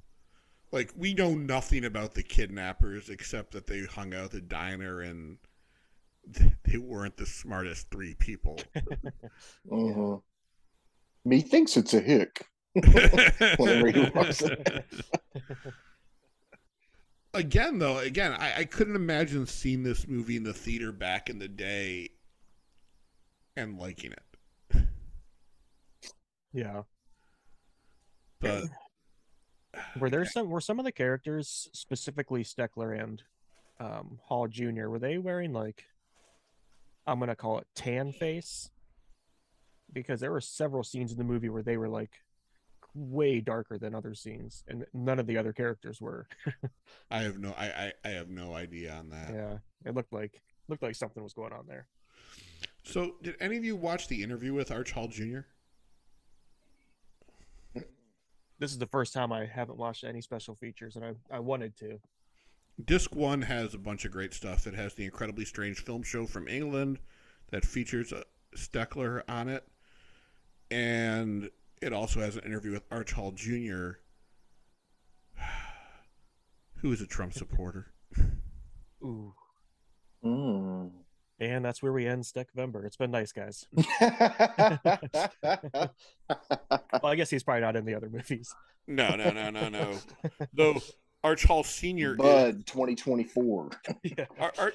Like, we know nothing about the kidnappers except that they hung out at the diner and they weren't the smartest three people. Mm-hmm. Me thinks it's a hick. Whenever he walks in. Again, I couldn't imagine seeing this movie in the theater back in the day and liking it. Yeah. But were some of the characters, specifically Steckler and Hall Jr., were they wearing like, I'm gonna call it tan face? Because there were several scenes in the movie where they were like way darker than other scenes, and none of the other characters were. I have no idea on that. Yeah, it looked like something was going on there. So, did any of you watch the interview with Arch Hall Jr.? This is the first time I haven't watched any special features, and I wanted to. Disc 1 has a bunch of great stuff. It has the Incredibly Strange Film Show from England that features Steckler on it, and it also has an interview with Arch Hall Jr., who is a Trump supporter. Ooh. Mm. And that's where we end STECKVEMBER. It's been nice, guys. Well, I guess he's probably not in the other movies. No. Though Arch Hall Senior Bud 2024. Yeah.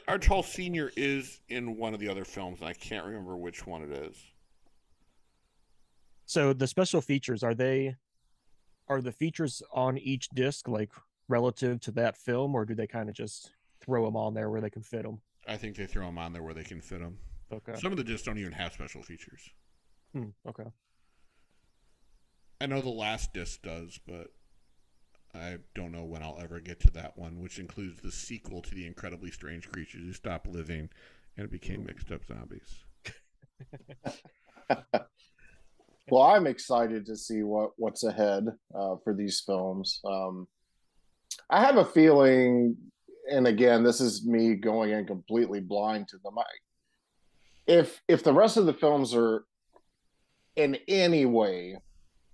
Arch Hall Senior is in one of the other films, and I can't remember which one it is. So the special features, are the features on each disc like relative to that film, or do they kind of just throw them on there where they can fit them? I think they throw them on there where they can fit them. Okay. Some of the discs don't even have special features. Okay. I know the last disc does, but I don't know when I'll ever get to that one, which includes the sequel to The Incredibly Strange Creatures Who Stopped Living and Became Mixed Up Zombies. Well, I'm excited to see what's ahead for these films. I have a feeling, and again, this is me going in completely blind to them. If the rest of the films are in any way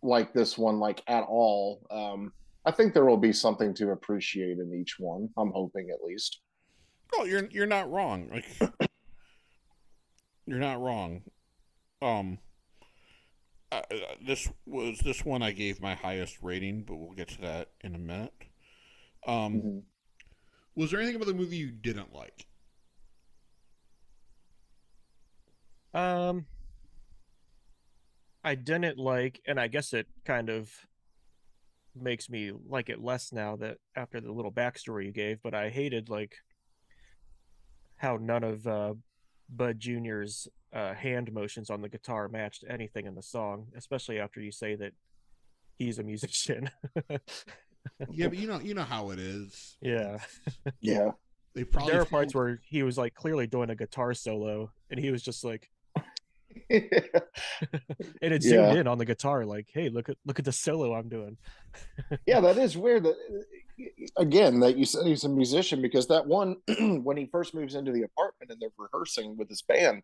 like this one, like at all, I think there will be something to appreciate in each one. I'm hoping, at least. Oh, you're not wrong. Like, you're not wrong. This one I gave my highest rating, but we'll get to that in a minute. Was there anything about the movie you didn't like? I didn't like, and I guess it kind of makes me like it less now that after the little backstory you gave, but I hated like how none of Bud Jr.'s hand motions on the guitar matched anything in the song, especially after you say that he's a musician. Yeah, but you know how it is. Yeah. Yeah. They probably there are parts where he was like clearly doing a guitar solo and he was just like and it zoomed in on the guitar like, hey, look at the solo I'm doing. Yeah, that is weird that again that you said he's a musician, because that one when he first moves into the apartment and they're rehearsing with his band,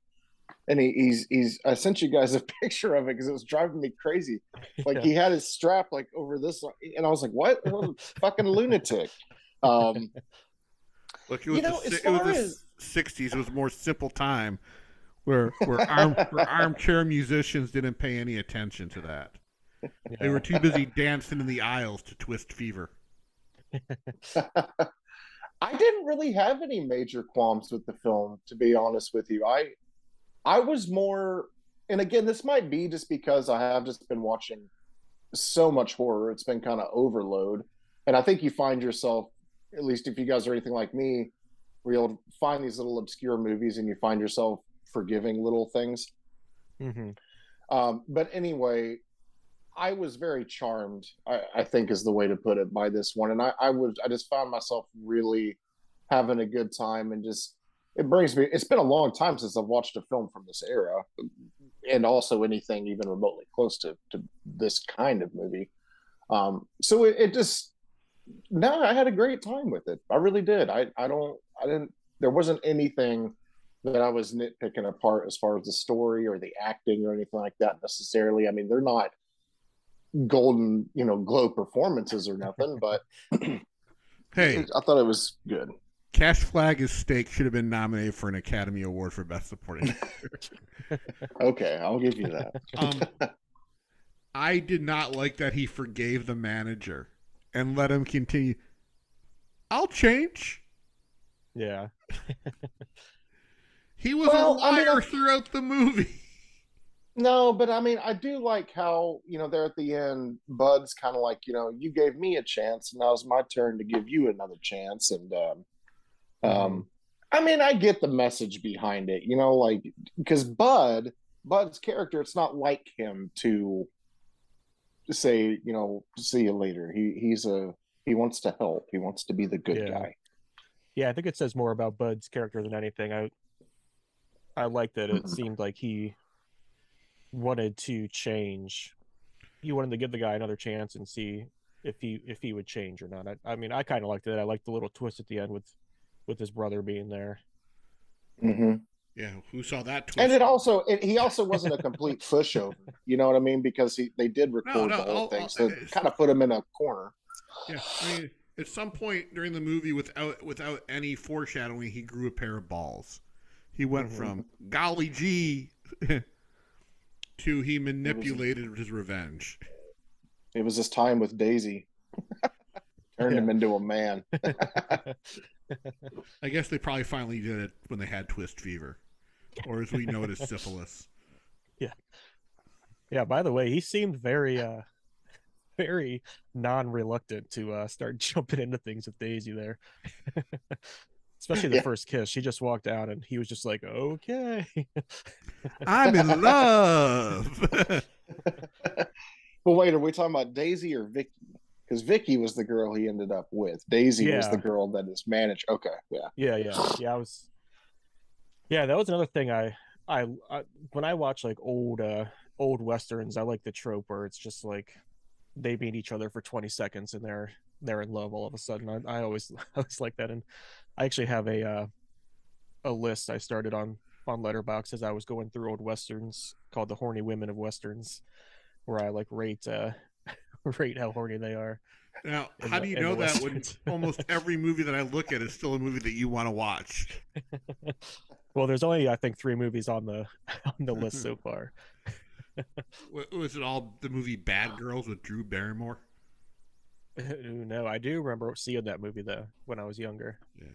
and he's I sent you guys a picture of it because it was driving me crazy. Like he had his strap like over this, and I was like, what a fucking lunatic. Look, it was the 60s. It was a more simple time where armchair musicians didn't pay any attention to that. Yeah. They were too busy dancing in the aisles to Twist Fever. I didn't really have any major qualms with the film, to be honest with you. I was more, and again, this might be just because I have just been watching so much horror. It's been kind of overload. And I think you find yourself, at least if you guys are anything like me, where you'll find these little obscure movies and you find yourself forgiving little things. But anyway, I was very charmed, I think is the way to put it, by this one. And I just found myself really having a good time, and just, it's been a long time since I've watched a film from this era, and also anything even remotely close to this kind of movie. So it just, no, I had a great time with it. I really did. There wasn't anything that I was nitpicking apart as far as the story or the acting or anything like that necessarily. I mean, they're not golden, glow performances or nothing, but hey, I thought it was good. Cash Flag as Steak should have been nominated for an Academy Award for Best Supporting Actor. Okay, I'll give you that. I did not like that he forgave the manager and let him continue. I'll change. Yeah. He was a liar throughout the movie. No, but I mean, I do like how, there at the end, Bud's kind of like, you gave me a chance, and now it's my turn to give you another chance. And I mean, I get the message behind it, like, because Bud's character, it's not like him to say, see you later. He wants to help. He wants to be the good guy. Yeah, I think it says more about Bud's character than anything. I like that it seemed like he wanted to change. He wanted to give the guy another chance and see if he would change or not. I mean, I kind of liked it. I liked the little twist at the end with his brother being there. Yeah, who saw that twist? And he also wasn't a complete pushover. You know what I mean? Because they did record the whole thing, so kind of put him in a corner. Yeah, I mean, at some point during the movie, without any foreshadowing, he grew a pair of balls. He went from golly gee to he manipulated his revenge. It was his time with Daisy. Turned him into a man. I guess they probably finally did it when they had twist fever, or as we know it as syphilis. Yeah. Yeah. By the way, he seemed very non-reluctant to start jumping into things with Daisy there. Especially the Yeah. first kiss. She just walked out and he was just like, okay. I'm in love. Well, wait, are we talking about Daisy or Vicky? Because Vicky was the girl he ended up with. Daisy was the Yeah. girl that is managed. Okay, yeah. Yeah. Yeah, that was another thing I when I watch like old westerns, I like the trope where it's just like they meet each other for 20 seconds and they're in love all of a sudden. I always I always like that. And I actually have a list I started on Letterboxd as I was going through old westerns called the horny women of westerns, where I like rate rate how horny they are Now, in how do you in know the that when westerns. almost every movie that I look at is still a movie that you want to watch? Well, there's only I think 3 movies on the on the list so far. Was it all the movie Bad Girls with Drew Barrymore? No, I do remember seeing that movie though when I was younger. Yeah,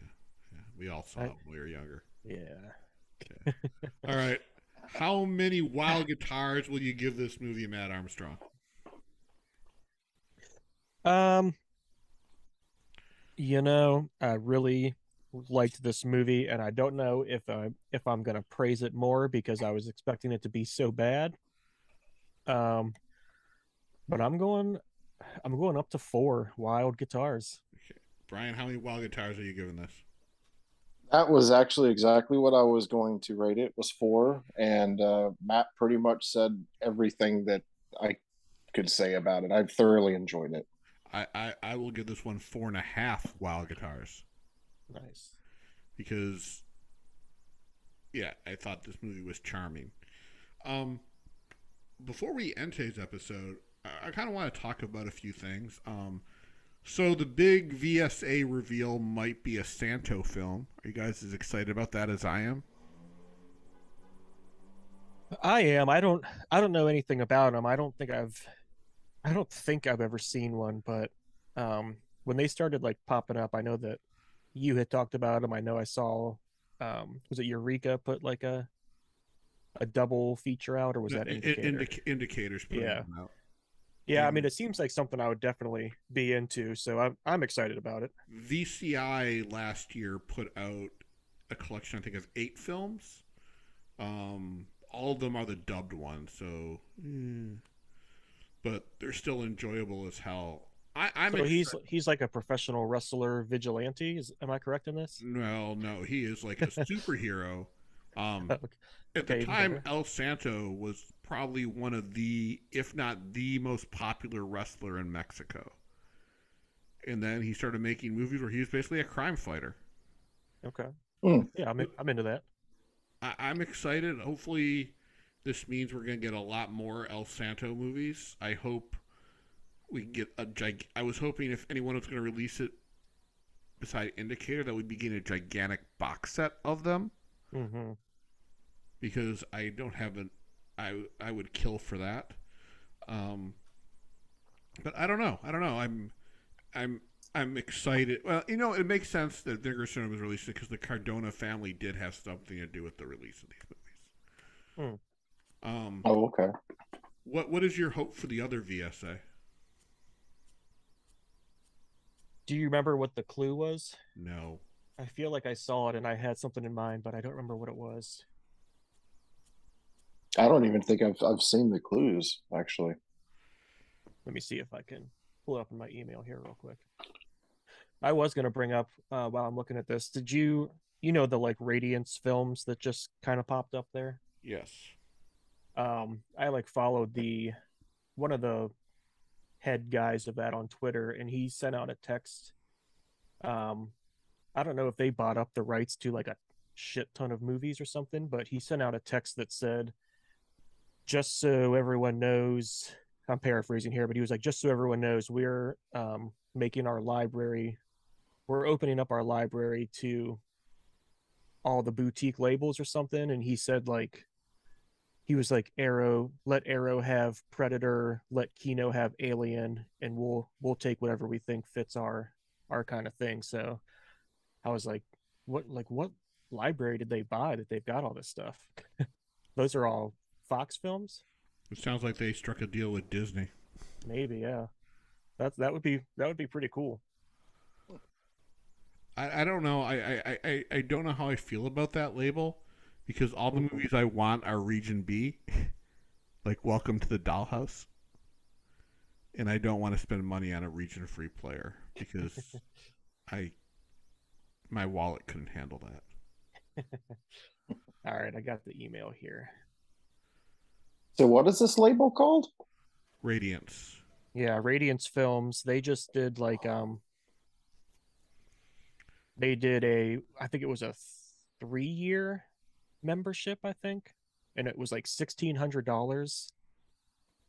we all saw I, it when we were younger. yeah. Okay. All right. How many wild guitars will you give this movie, Matt Armstrong? Um, I really liked this movie, and I don't know if I'm gonna praise it more because I was expecting it to be so bad. Um, but I'm going up to 4 wild guitars. Brian, how many wild guitars are you giving this? That was actually exactly what I was going to rate it, was 4. And Matt pretty much said everything that I could say about it. I thoroughly enjoyed it. I will give this one 4.5 wild guitars Nice. because, yeah, I thought this movie was charming. Um, Before we end today's episode, I kind of want to talk about a few things. So the big VSA reveal might be a Santo film. Are you guys as excited about that as I am? I am. I don't know anything about them. I don't think I've ever seen one, but when they started like popping up, I know that you had talked about them. I know I saw was it Eureka put like a double feature out, or was No, that Indicator? Indicators putting Yeah. them out. Yeah, I mean And it seems like something I would definitely be into, so I'm excited about it. VCI last year put out a collection, I think, of 8 films. All of them are the dubbed ones, so but they're still enjoyable as hell. I'm So excited. he's like a professional wrestler vigilante. Am I correct in this? No, he is like a superhero. Um, at the Okay, even time, better. El Santo was probably one of the, if not the most popular wrestler in Mexico. And then he started making movies where he was basically a crime fighter. Okay. Mm. Yeah, I'm into that. I'm excited. Hopefully, this means we're going to get a lot more El Santo movies. I hope we can get I was hoping if anyone was going to release it beside Indicator, that we'd be getting a gigantic box set of them Hmm. because I don't have an. I would kill for that. Um, but I don't know. I'm I'm excited. Well, it makes sense that Vinegar Syndrome was released because the Cardona family did have something to do with the release of these movies. Hmm. Oh, okay. What is your hope for the other VSA? Do you remember what the clue was? No. I feel like I saw it and I had something in mind, but I don't remember what it was. I don't even think I've seen the clues, actually. Let me see if I can pull it up in my email here real quick. I was going to bring up while I'm looking at this. Did you know the like Radiance films that just kind of popped up there? Yes. I like followed the one of the head guys of that on Twitter, and he sent out a text. Um, I don't know if they bought up the rights to like a shit ton of movies or something, but he sent out a text that said, just so everyone knows, I'm paraphrasing here, but he was like, just so everyone knows, making our library, we're opening up our library to all the boutique labels or something. And he he was like, Arrow, let Arrow have Predator, let Kino have Alien, and we'll take whatever we think fits our kind of thing. So I was like what library did they buy that they've got all this stuff? Those are all Fox films? It sounds like they struck a deal with Disney. Maybe, yeah. That would be pretty cool. I don't know. I don't know how I feel about that label because all the movies I want are Region B, like Welcome to the Dollhouse, and I don't want to spend money on a region free player because my wallet couldn't handle that. All right, I got the email here. So what is this label called? Radiance. Yeah, Radiance Films. They just did like they did I think it was a 3-year membership, I think, and it was like $1,600,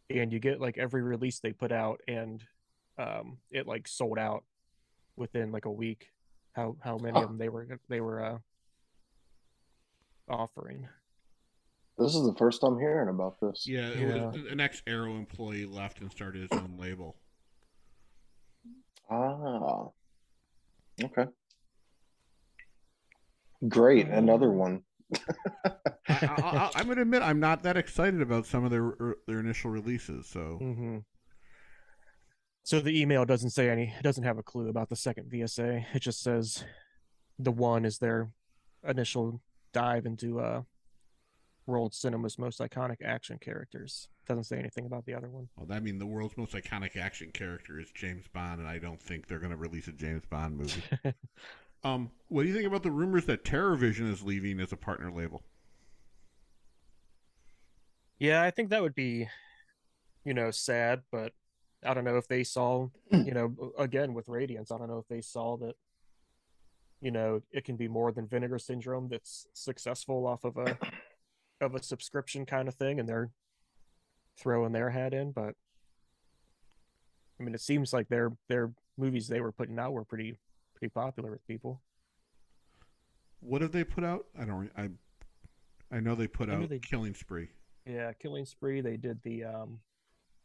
and you get like every release they put out, and it like sold out within like a week. How many of them they were offering? This is the first I'm hearing about this. Yeah, it was an ex-Arrow employee left and started his own label. Ah, okay. Great, another one. I'm going to admit I'm not that excited about some of their initial releases. So, so the email doesn't say it doesn't have a clue about the second VSA. It just says the one is their initial dive into world cinema's most iconic action characters. Doesn't say anything about the other one. Well, that means the world's most iconic action character is James Bond, and I don't think they're going to release a James Bond movie. What do you think about the rumors that TerrorVision is leaving as a partner label? Yeah, I think that would be, sad, but I don't know if they saw, again with Radiance, I don't know if they saw that, it can be more than Vinegar Syndrome that's successful off of a subscription kind of thing, and they're throwing their hat in. But I mean, it seems like their movies they were putting out were pretty popular with people. What have they put out? I know they put out Killing Spree. Yeah, Killing Spree. They did the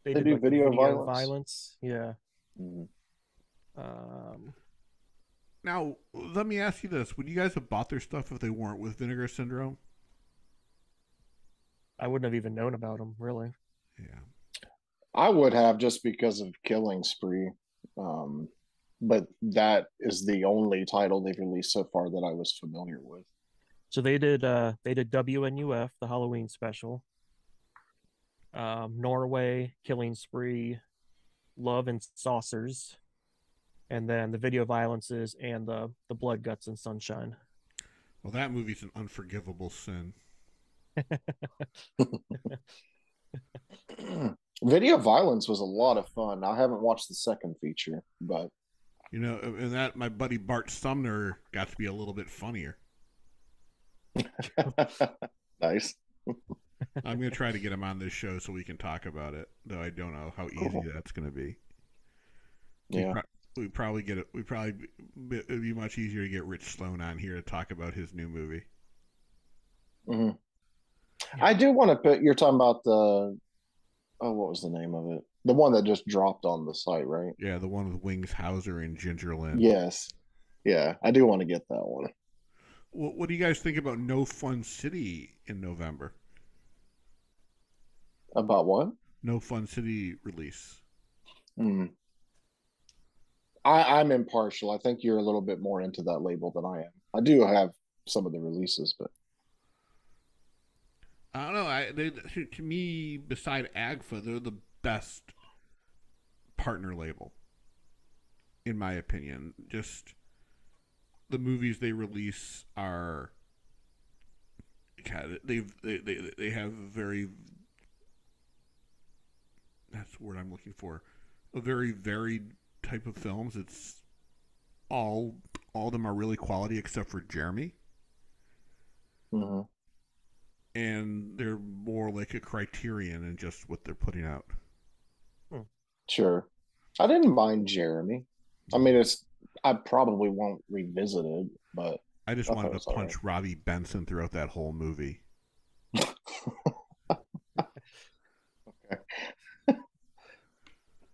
they did like video violence. Yeah. Now let me ask you this: would you guys have bought their stuff if they weren't with Vinegar Syndrome? I wouldn't have even known about them, really. Yeah, I would have, just because of Killing Spree. But that is the only title they've released so far that I was familiar with. So they did WNUF, the Halloween special, Norway, Killing Spree, Love and Saucers, and then the Video Violences and the Blood, Guts, and Sunshine. Well, that movie's an unforgivable sin. Video Violence was a lot of fun. I haven't watched the second feature, but and that my buddy Bart Sumner got to be a little bit funnier. Nice. I'm going to try to get him on this show so we can talk about it, though I don't know how easy that's going to be. Yeah. It'd be much easier to get Rich Sloan on here to talk about his new movie. Mm-hmm. Yeah. I do want to put, you're talking about what was the name of it? The one that just dropped on the site, right? Yeah, the one with Wings Hauser and Ginger Lynn. Yes. Yeah, I do want to get that one. What do you guys think about No Fun City in November? About what? No Fun City release. I'm impartial. I think you're a little bit more into that label than I am. I do have some of the releases, but I don't know. To me, beside AGFA, they're the best partner label, in my opinion. Just the movies they release are, they have very, that's the word I'm looking for, a very varied type of films. It's all of them are really quality except for Jeremy. Mm-hmm. And they're more like a criterion in just what they're putting out. Sure. I didn't mind Jeremy. I mean, I probably won't revisit it, but I just wanted to punch Robbie Benson throughout that whole movie.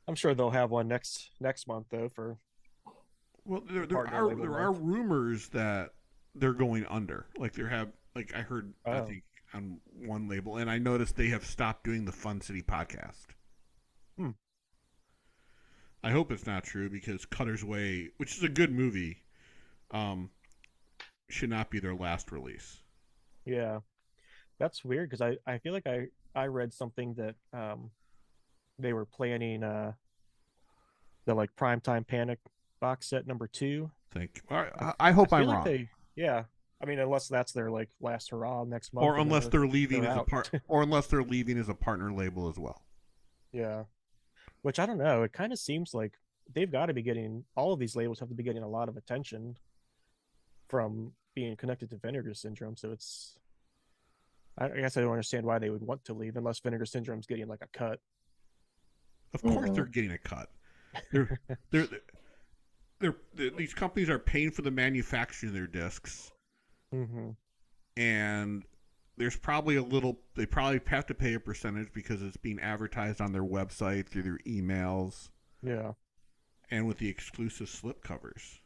I'm sure they'll have one next month though for Well, partner label there are month. rumors that they're going under. Like I heard I Oh, think on one label, and I noticed they have stopped doing the Fun City podcast. hmm. I hope it's not true because Cutter's Way, which is a good movie, um, should not be their last release. Yeah, that's weird because I feel like I read something that they were planning the like Primetime Panic box set number two. Think. I, I I I hope feel I'm like wrong, they, yeah. I mean, unless that's their like last hurrah next or month, and then unless they're leaving they're as a out. part, or unless they're leaving as a partner label as well. Yeah, which I don't know. It kind of seems like they've got to be getting all of these labels have to be getting a lot of attention from being connected to Vinegar Syndrome. So I guess I don't understand why they would want to leave unless Vinegar Syndrome's getting like a cut. Of course, Mm-hmm. they're getting a cut. They're they're these companies are paying for the manufacturing of their discs, Mm-hmm. and there's probably a little. They probably have to pay a percentage because it's being advertised on their website through their emails Yeah. and with the exclusive slipcovers.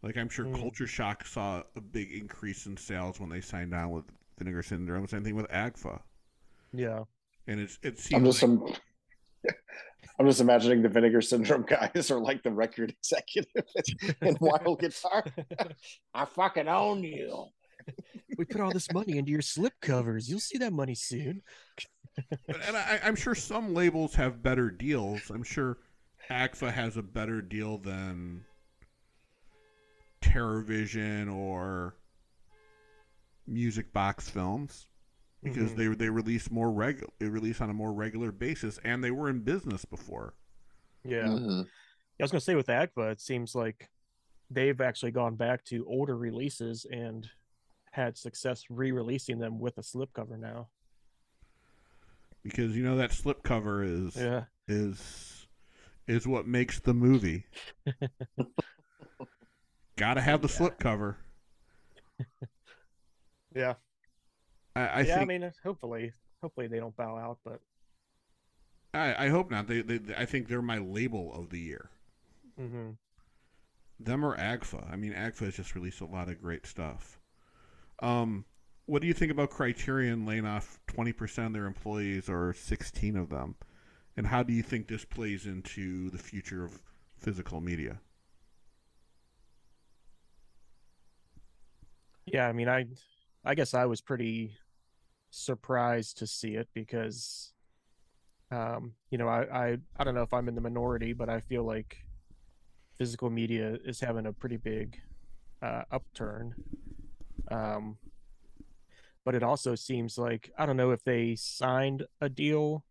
Like I'm sure Mm. Culture Shock saw a big increase in sales when they signed on with Vinegar Syndrome. Same thing with AGFA, Yeah. and it I'm seems just like I'm just imagining the Vinegar Syndrome guys are like the record executive in Wild Guitar. I fucking own you. We put all this money into your slip covers. You'll see that money soon. and I'm sure some labels have better deals. I'm sure AGFA has a better deal than TerrorVision or Music Box Films because Mm-hmm. they release they release on a more regular basis, and they were in business before. Yeah. Mm-hmm. I was gonna say with AGFA, it seems like they've actually gone back to older releases and had success re-releasing them with a slipcover now. Because you know that slipcover Yeah. is is what makes the movie. Got to have the Yeah. slipcover. Yeah. I Yeah. I think mean, hopefully they don't bow out, but I hope not. I think they're my label of the year. mm-hmm. Them or AGFA. I mean, AGFA has just released a lot of great stuff. What do you think about Criterion laying off 20% of their employees or 16 of them? And how do you think this plays into the future of physical media? Yeah. I mean, I guess I was pretty surprised to see it because I don't know if I'm in the minority, but I feel like physical media is having a pretty big upturn. Um, but it also seems like I don't know if they signed a deal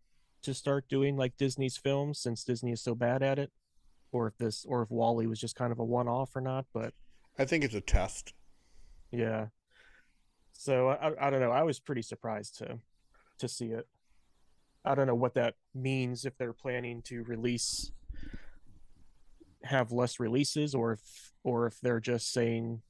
to start doing like Disney's films since Disney is so bad at it, or if Wally was just kind of a one-off or not. But I think it's a test. yeah, so I don't know. I was pretty surprised to see it. I don't know what that means if they're planning to have less releases or if they're just saying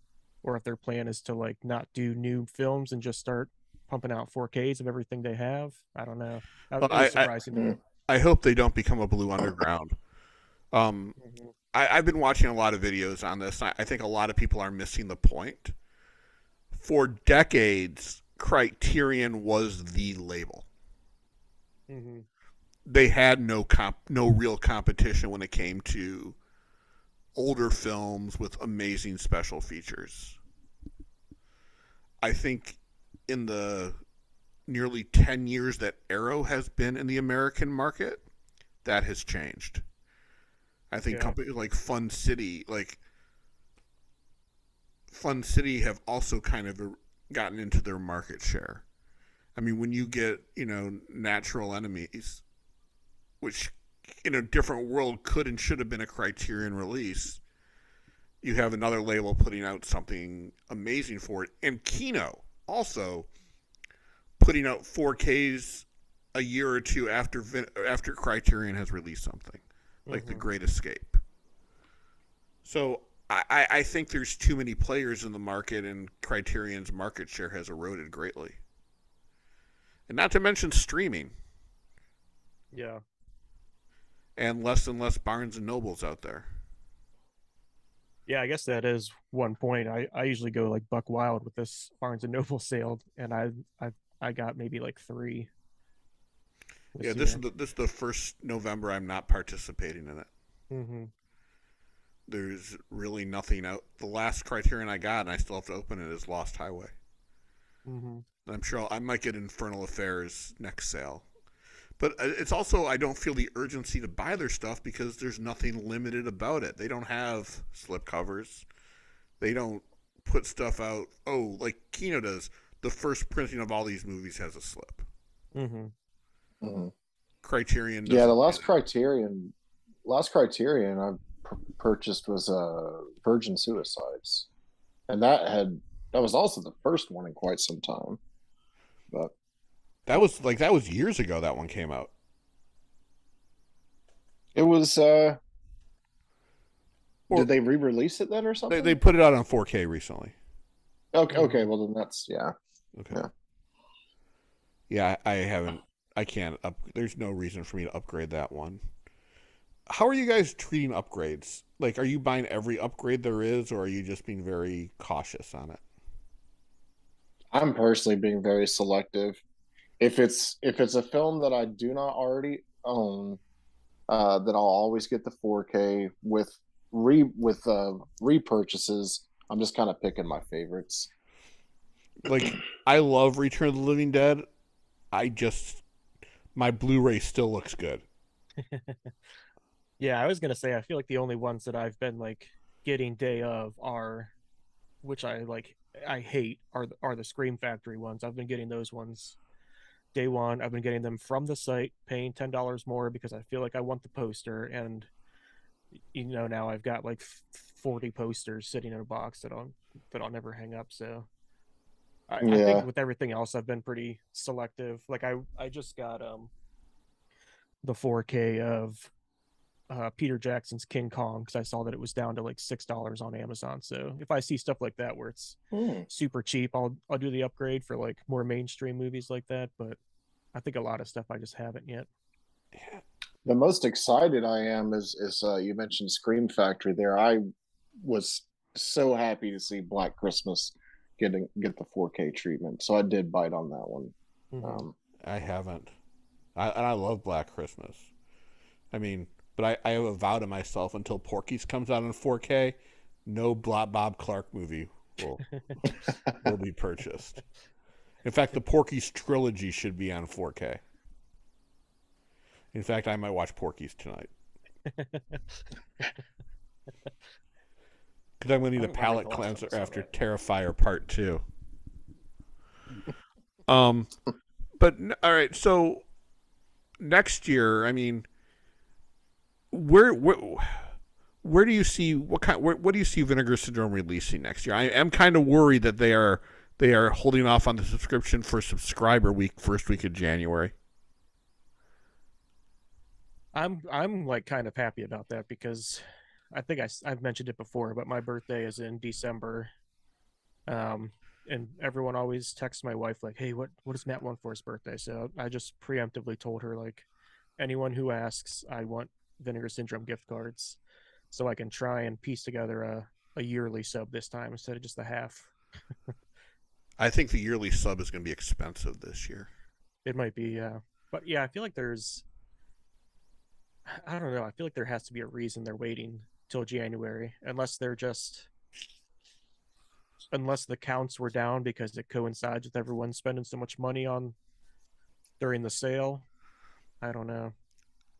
or if their plan is to like not do new films and just start pumping out 4Ks of everything they have. I don't know. Well, It was surprising to me. I hope they don't become a Blue Underground. Um, Mhm. I've been watching a lot of videos on this. I think a lot of people are missing the point. For decades, Criterion was the label. Mhm. They had no real competition when it came to older films with amazing special features. I think in the nearly 10 years that Arrow has been in the American market, that has changed. I think Yeah. companies like Fun City have also kind of gotten into their market share. I mean, when you get, Natural Enemies, which in a different world could and should have been a Criterion release, you have another label putting out something amazing for it. And Kino also putting out 4Ks a year or two after Criterion has released something like The Mhm. Great Escape. So I think there's too many players in the market, and Criterion's market share has eroded greatly. And not to mention streaming. Yeah. and less Barnes and Nobles out there. Yeah, I guess that is one point. I usually go like buck wild with this Barnes and Noble sale, and I got maybe like 3 Yeah, this this year. is the first November I'm not participating in it. Mm-hmm. There's really nothing out. The last Criterion I got, and I still have to open it, is Lost Highway. Mm-hmm. And I'm sure I might get Infernal Affairs next sale. But it's also, I don't feel the urgency to buy their stuff because there's nothing limited about it. They don't have slip covers. They don't put stuff out. Oh, like Kino does. The first printing of all these movies has a slip. Mm-hmm. Mm-hmm. Criterion Yeah, the doesn't. last Criterion I purchased was Virgin Suicides, and that was also the first one in quite some time. But That was years ago that one came out. it was. Or Did they re-release it then or something? they put it out on 4K recently. Okay, okay. Well, then that's yeah. Okay. Yeah. Yeah, I haven't. I can't up. There's no reason for me to upgrade that one. How are you guys treating upgrades? Like, are you buying every upgrade there is, or are you just being very cautious on it? I'm personally being very selective. If it's a film that I do not already own, then I'll always get the 4K with repurchases. I'm just kind of picking my favorites. Like, I love Return of the Living Dead. My Blu-ray still looks good. Yeah, I was gonna say I feel like the only ones that I've been like getting day of are, which I hate, are the Scream Factory ones. I've been getting those ones day one. I've been getting them from the site, paying $10 more because I feel like I want the poster, and now I've got like 40 posters sitting in a box that I'll never hang up. So I think Yeah. with everything else, I've been pretty selective. Like I just got the 4K of Peter Jackson's King Kong because I saw that it was down to like $6 on Amazon. So if I see stuff like that where it's Hmm. super cheap, I'll do the upgrade for like more mainstream movies like that. But I think a lot of stuff I just haven't yet. The most excited I am is you mentioned Scream Factory there. I was so happy to see Black Christmas get the 4K treatment. So I did bite on that one. Mm-hmm. I haven't. I love Black Christmas. I mean, but I have a vow to myself until Porky's comes out in 4K, no Bob Clark movie will be purchased. In fact, the Porky's trilogy should be on 4K. In fact, I might watch Porky's tonight. Because I'm going to need a palate cleanser after Terrifier Part 2. But all right, so next year, I mean, where do you see what do you see Vinegar Syndrome releasing next year? I am kind of worried that they are holding off on the subscription for subscriber week, first week of January. I'm like kind of happy about that because I think I've mentioned it before, but my birthday is in December. And everyone always texts my wife like, "Hey, what does Matt want for his birthday?" So I just preemptively told her like, anyone who asks, I want Vinegar Syndrome gift cards, so I can try and piece together a yearly sub this time instead of just a half. I think the yearly sub is going to be expensive this year. It might be, but yeah, I feel like I don't know. I feel like there has to be a reason they're waiting till January, unless the counts were down because it coincides with everyone spending so much money on during the sale. I don't know.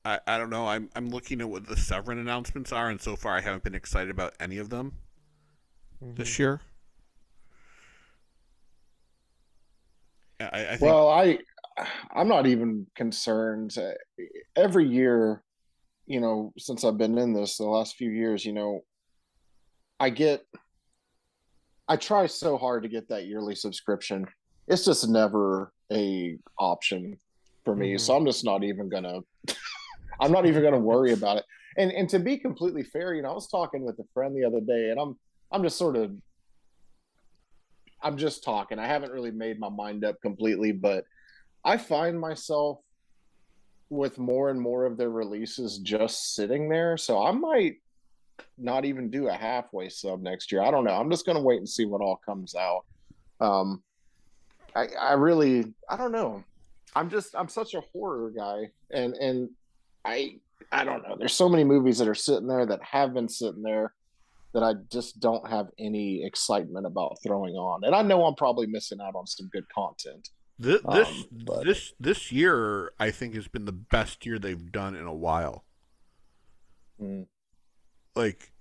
I don't know. I'm looking at what the Severin announcements are, and so far I haven't been excited about any of them this year. I think. Well, I'm not even concerned. Every year, since I've been in this the last few years, I get I try so hard to get that yearly subscription. It's just never a option for me. Mm-hmm. So I'm not even gonna worry about it. And to be completely fair, I was talking with a friend the other day, and I'm just sort of I'm just talking. I haven't really made my mind up completely, but I find myself with more and more of their releases just sitting there. So I might not even do a halfway sub next year. I don't know. I'm just going to wait and see what all comes out. Um, I really, I don't know. I'm such a horror guy, and I, I don't know. There's so many movies that are sitting there that have been sitting there that I just don't have any excitement about throwing on. And I know I'm probably missing out on some good content. But This year, I think, has been the best year they've done in a while. mm, Like,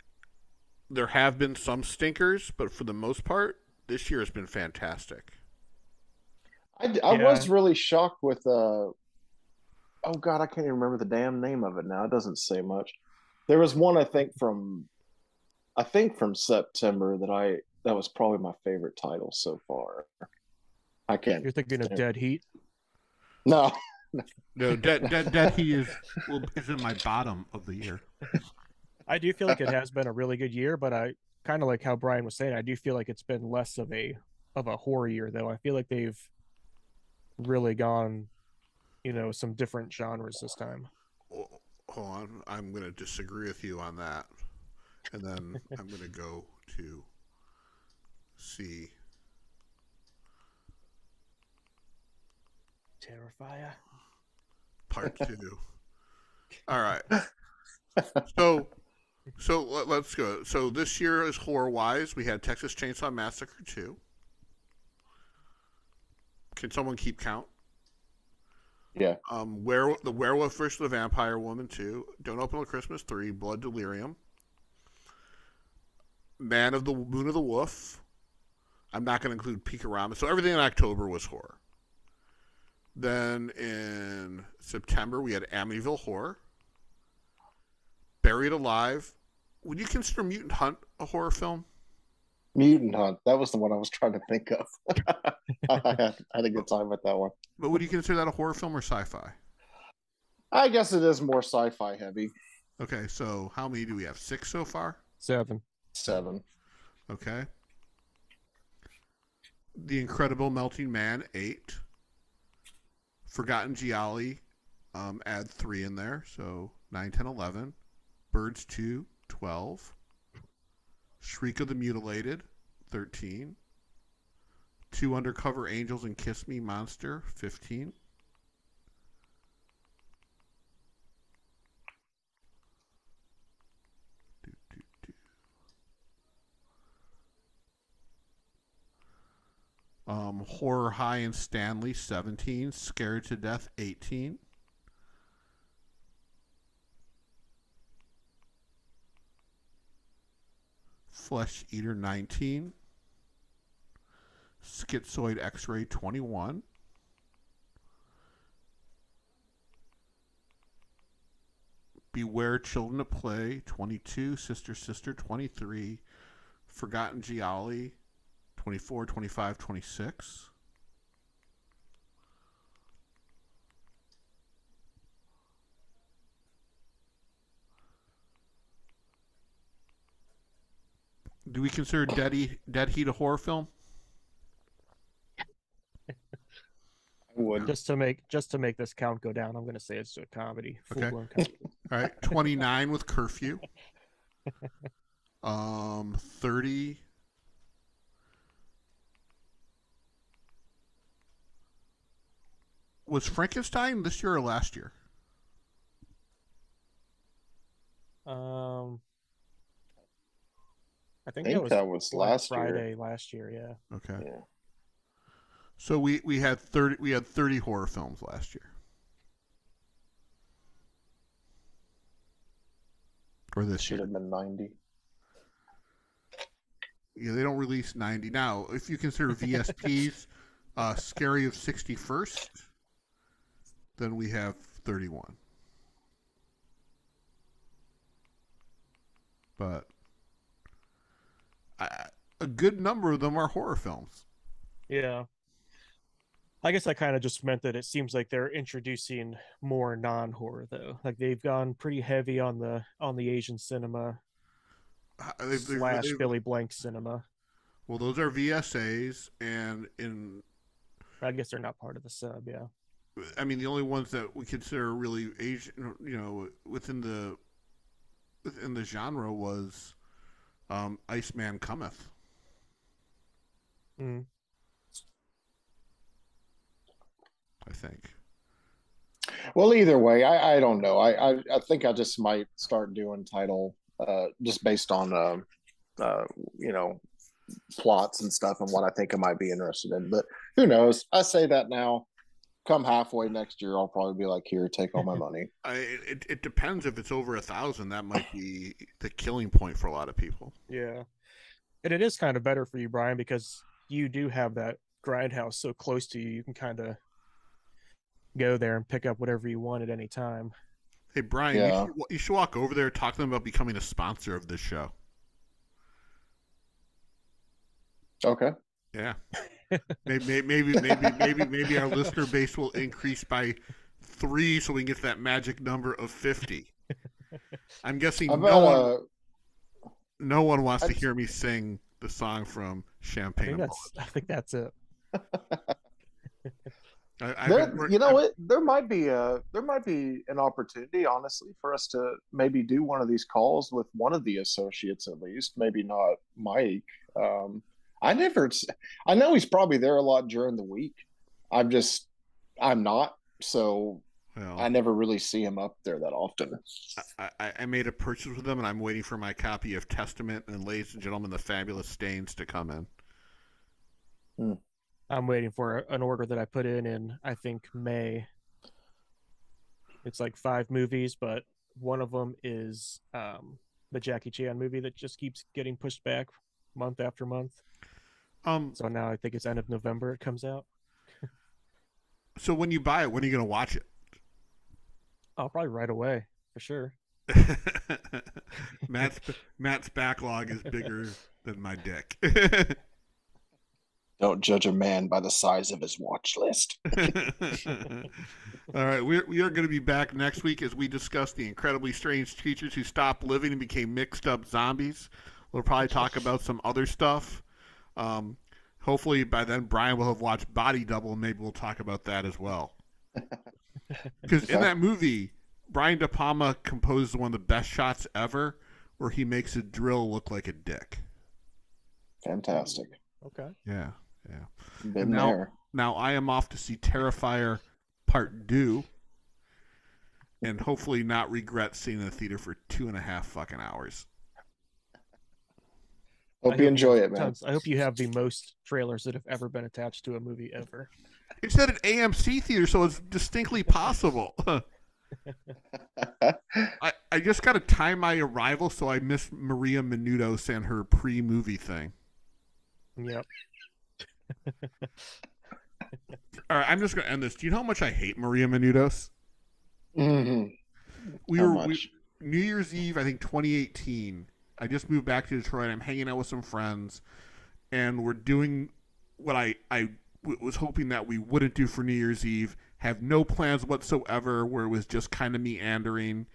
there have been some stinkers, but for the most part, this year has been fantastic. I Yeah, was really shocked with oh God, I can't even remember the damn name of it now. It doesn't say much. There was one I think from September that was probably my favorite title so far. I can't you're thinking of stand. Dead Heat. No. No, Dead Heat is in my bottom of the year. I do feel like it has been a really good year, but I kind of like how Brian was saying. I do feel like it's been less of a horror year, though. I feel like they've really gone, some different genres this time. Oh, hold on, I'm going to disagree with you on that, and then I'm going to go to see Terrifier. part 2. All right, so let's go. So this year is horror wise. We had Texas Chainsaw Massacre 2. Can someone keep count? Yeah. The Werewolf versus the Vampire Woman 2. Don't Open Till Christmas 3. Blood Delirium. Moon of the Wolf. I'm not going to include Peekarama. So everything in October was horror. Then in September we had Amityville Horror. Buried Alive. Would you consider Mutant Hunt a horror film? Mutant Hunt. That was the one I was trying to think of. I had a good time with that one. But would you consider that a horror film or sci-fi? I guess it is more sci-fi heavy. Okay, so how many do we have? 6 so far? 7. 7. Okay. The Incredible Melting Man 8. Forgotten Gialli, add 3 in there, so 9, 10, 11. Birds 2, 12. Shriek of the Mutilated, 13. 2 Undercover Angels and Kiss Me Monster, 15. Horror High and Stanley, 17. Scared to Death, 18. Flesh Eater, 19. Schizoid X-Ray, 21. Beware Children at Play, 22. Sister Sister, 23. Forgotten Gialli, 24, 25, 26. Do we consider Dead Heat a horror film? I would. Just to make this count go down, I'm going to say it's a comedy. Okay. Full-blown comedy. All right, 29 with Curfew. 30. Was Frankenstein this year or last year? I think that was Black last Friday year. last year. Yeah. Okay. Yeah. So we had 30 horror films last year. Or this Should year. have been 90. Yeah, they don't release 90 now. If you consider VSP's Scary of 61st, then we have 31. But a good number of them are horror films. Yeah. I guess I kind of just meant that it seems like they're introducing more non-horror though. Like they've gone pretty heavy on the Asian cinema slash Billy Blank cinema. Well, those are VSAs, and in I guess they're not part of the sub. Yeah. I mean, the only ones that we consider really Asian, within the genre was Iceman Cometh. Mm. I think. Well, either way, I don't know. I think I just might start doing title just based on uh, you know plots and stuff and what I think I might be interested in. But who knows? I say that now. Come halfway next year, I'll probably be like, "Here, take all my money." It depends. If it's over 1,000, that might be the killing point for a lot of people. Yeah. And it is kind of better for you, Brian, because you do have that Grindhouse so close to you. You can kind of go there and pick up whatever you want at any time. Hey, Brian, Yeah. you should walk over there, talk to them about becoming a sponsor of this show. Okay. Yeah. maybe our listener base will increase by 3 so we can get to that magic number of 50. I'm guessing no one wants to hear me sing the song from Champagne and Bullets. I think that's it. There might be an opportunity, honestly, for us to maybe do one of these calls with one of the associates at least. Maybe not Mike. I know he's probably there a lot during the week. I'm not, so Well, I never really see him up there that often. I made a purchase with him, and I'm waiting for my copy of Testament and Ladies and Gentlemen, the Fabulous Stains to come in. I'm waiting for an order that I put in I think May. It's like 5 movies, but one of them is the Jackie Chan movie that just keeps getting pushed back month after month. So now I think it's end of November it comes out. So when you buy it, when are you going to watch it? Oh, probably right away, for sure. Matt's backlog is bigger than my dick. Don't judge a man by the size of his watch list. All right, we are going to be back next week as we discuss the incredibly strange creatures who stopped living and became mixed up zombies. We'll probably talk about some other stuff. Hopefully by then Brian will have watched Body Double, and maybe we'll talk about that as well. Because in that movie, Brian De Palma composed one of the best shots ever, where he makes a drill look like a dick. Fantastic. Okay. Yeah. Been there. Now I am off to see Terrifier Part 2, and hopefully not regret seeing it in the theater for 2.5 fucking hours. Hope you enjoy it, man. I hope you have the most trailers that have ever been attached to a movie ever. It's at an AMC theater, so it's distinctly possible. I just got to time my arrival so I miss Maria Menounos and her pre-movie thing. Yep. All right, I'm just going to end this. Do you know how much I hate Maria Menounos? Mm-hmm. New Year's Eve, I think 2018. I just moved back to Detroit. I'm hanging out with some friends, and we're doing what I was hoping that we wouldn't do for New Year's Eve. Have no plans whatsoever, where it was just kind of meandering.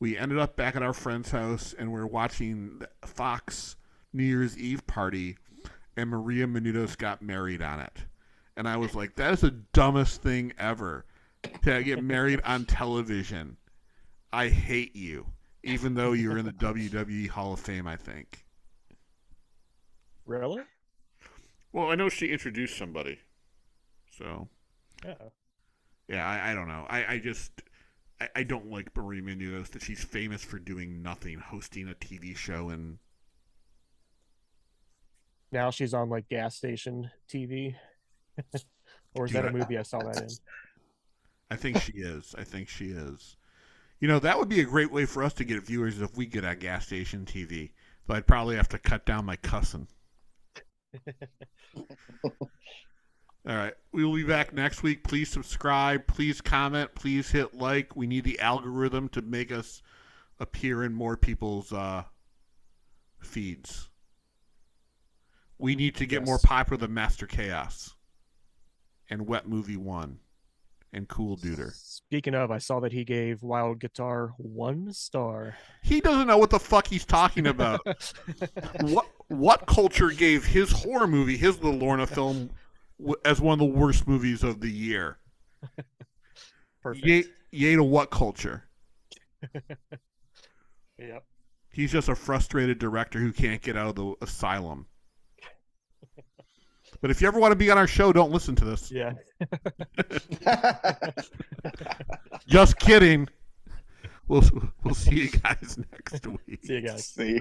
We ended up back at our friend's house, and we're watching the Fox New Year's Eve party, and Maria Menounos got married on it. And I was like, that is the dumbest thing ever, to get married on television. I hate you. Even though you're in the WWE Hall of Fame, I think. Really? Well, I know she introduced somebody. So. Yeah. Yeah, I don't know. I don't like Maria Menounos, that she's famous for doing nothing, hosting a TV show and... Now she's on like gas station TV. Or is that a movie I saw that in? I think she is. You know, that would be a great way for us to get viewers if we get a gas station TV. But I'd probably have to cut down my cussing. All right. We will be back next week. Please subscribe. Please comment. Please hit like. We need the algorithm to make us appear in more people's feeds. We need to get more popular than Master Chaos and Wet Movie 1 and Cool Duder. Speaking of, I saw that he gave Wild Guitar 1 star. He doesn't know what the fuck he's talking about. What culture gave his horror movie, his little Lorna film, as one of the worst movies of the year? Perfect. Yay to what culture? Yep. He's just a frustrated director who can't get out of the asylum. But if you ever want to be on our show, don't listen to this. Yeah. Just kidding. We'll see you guys next week. See you guys. See.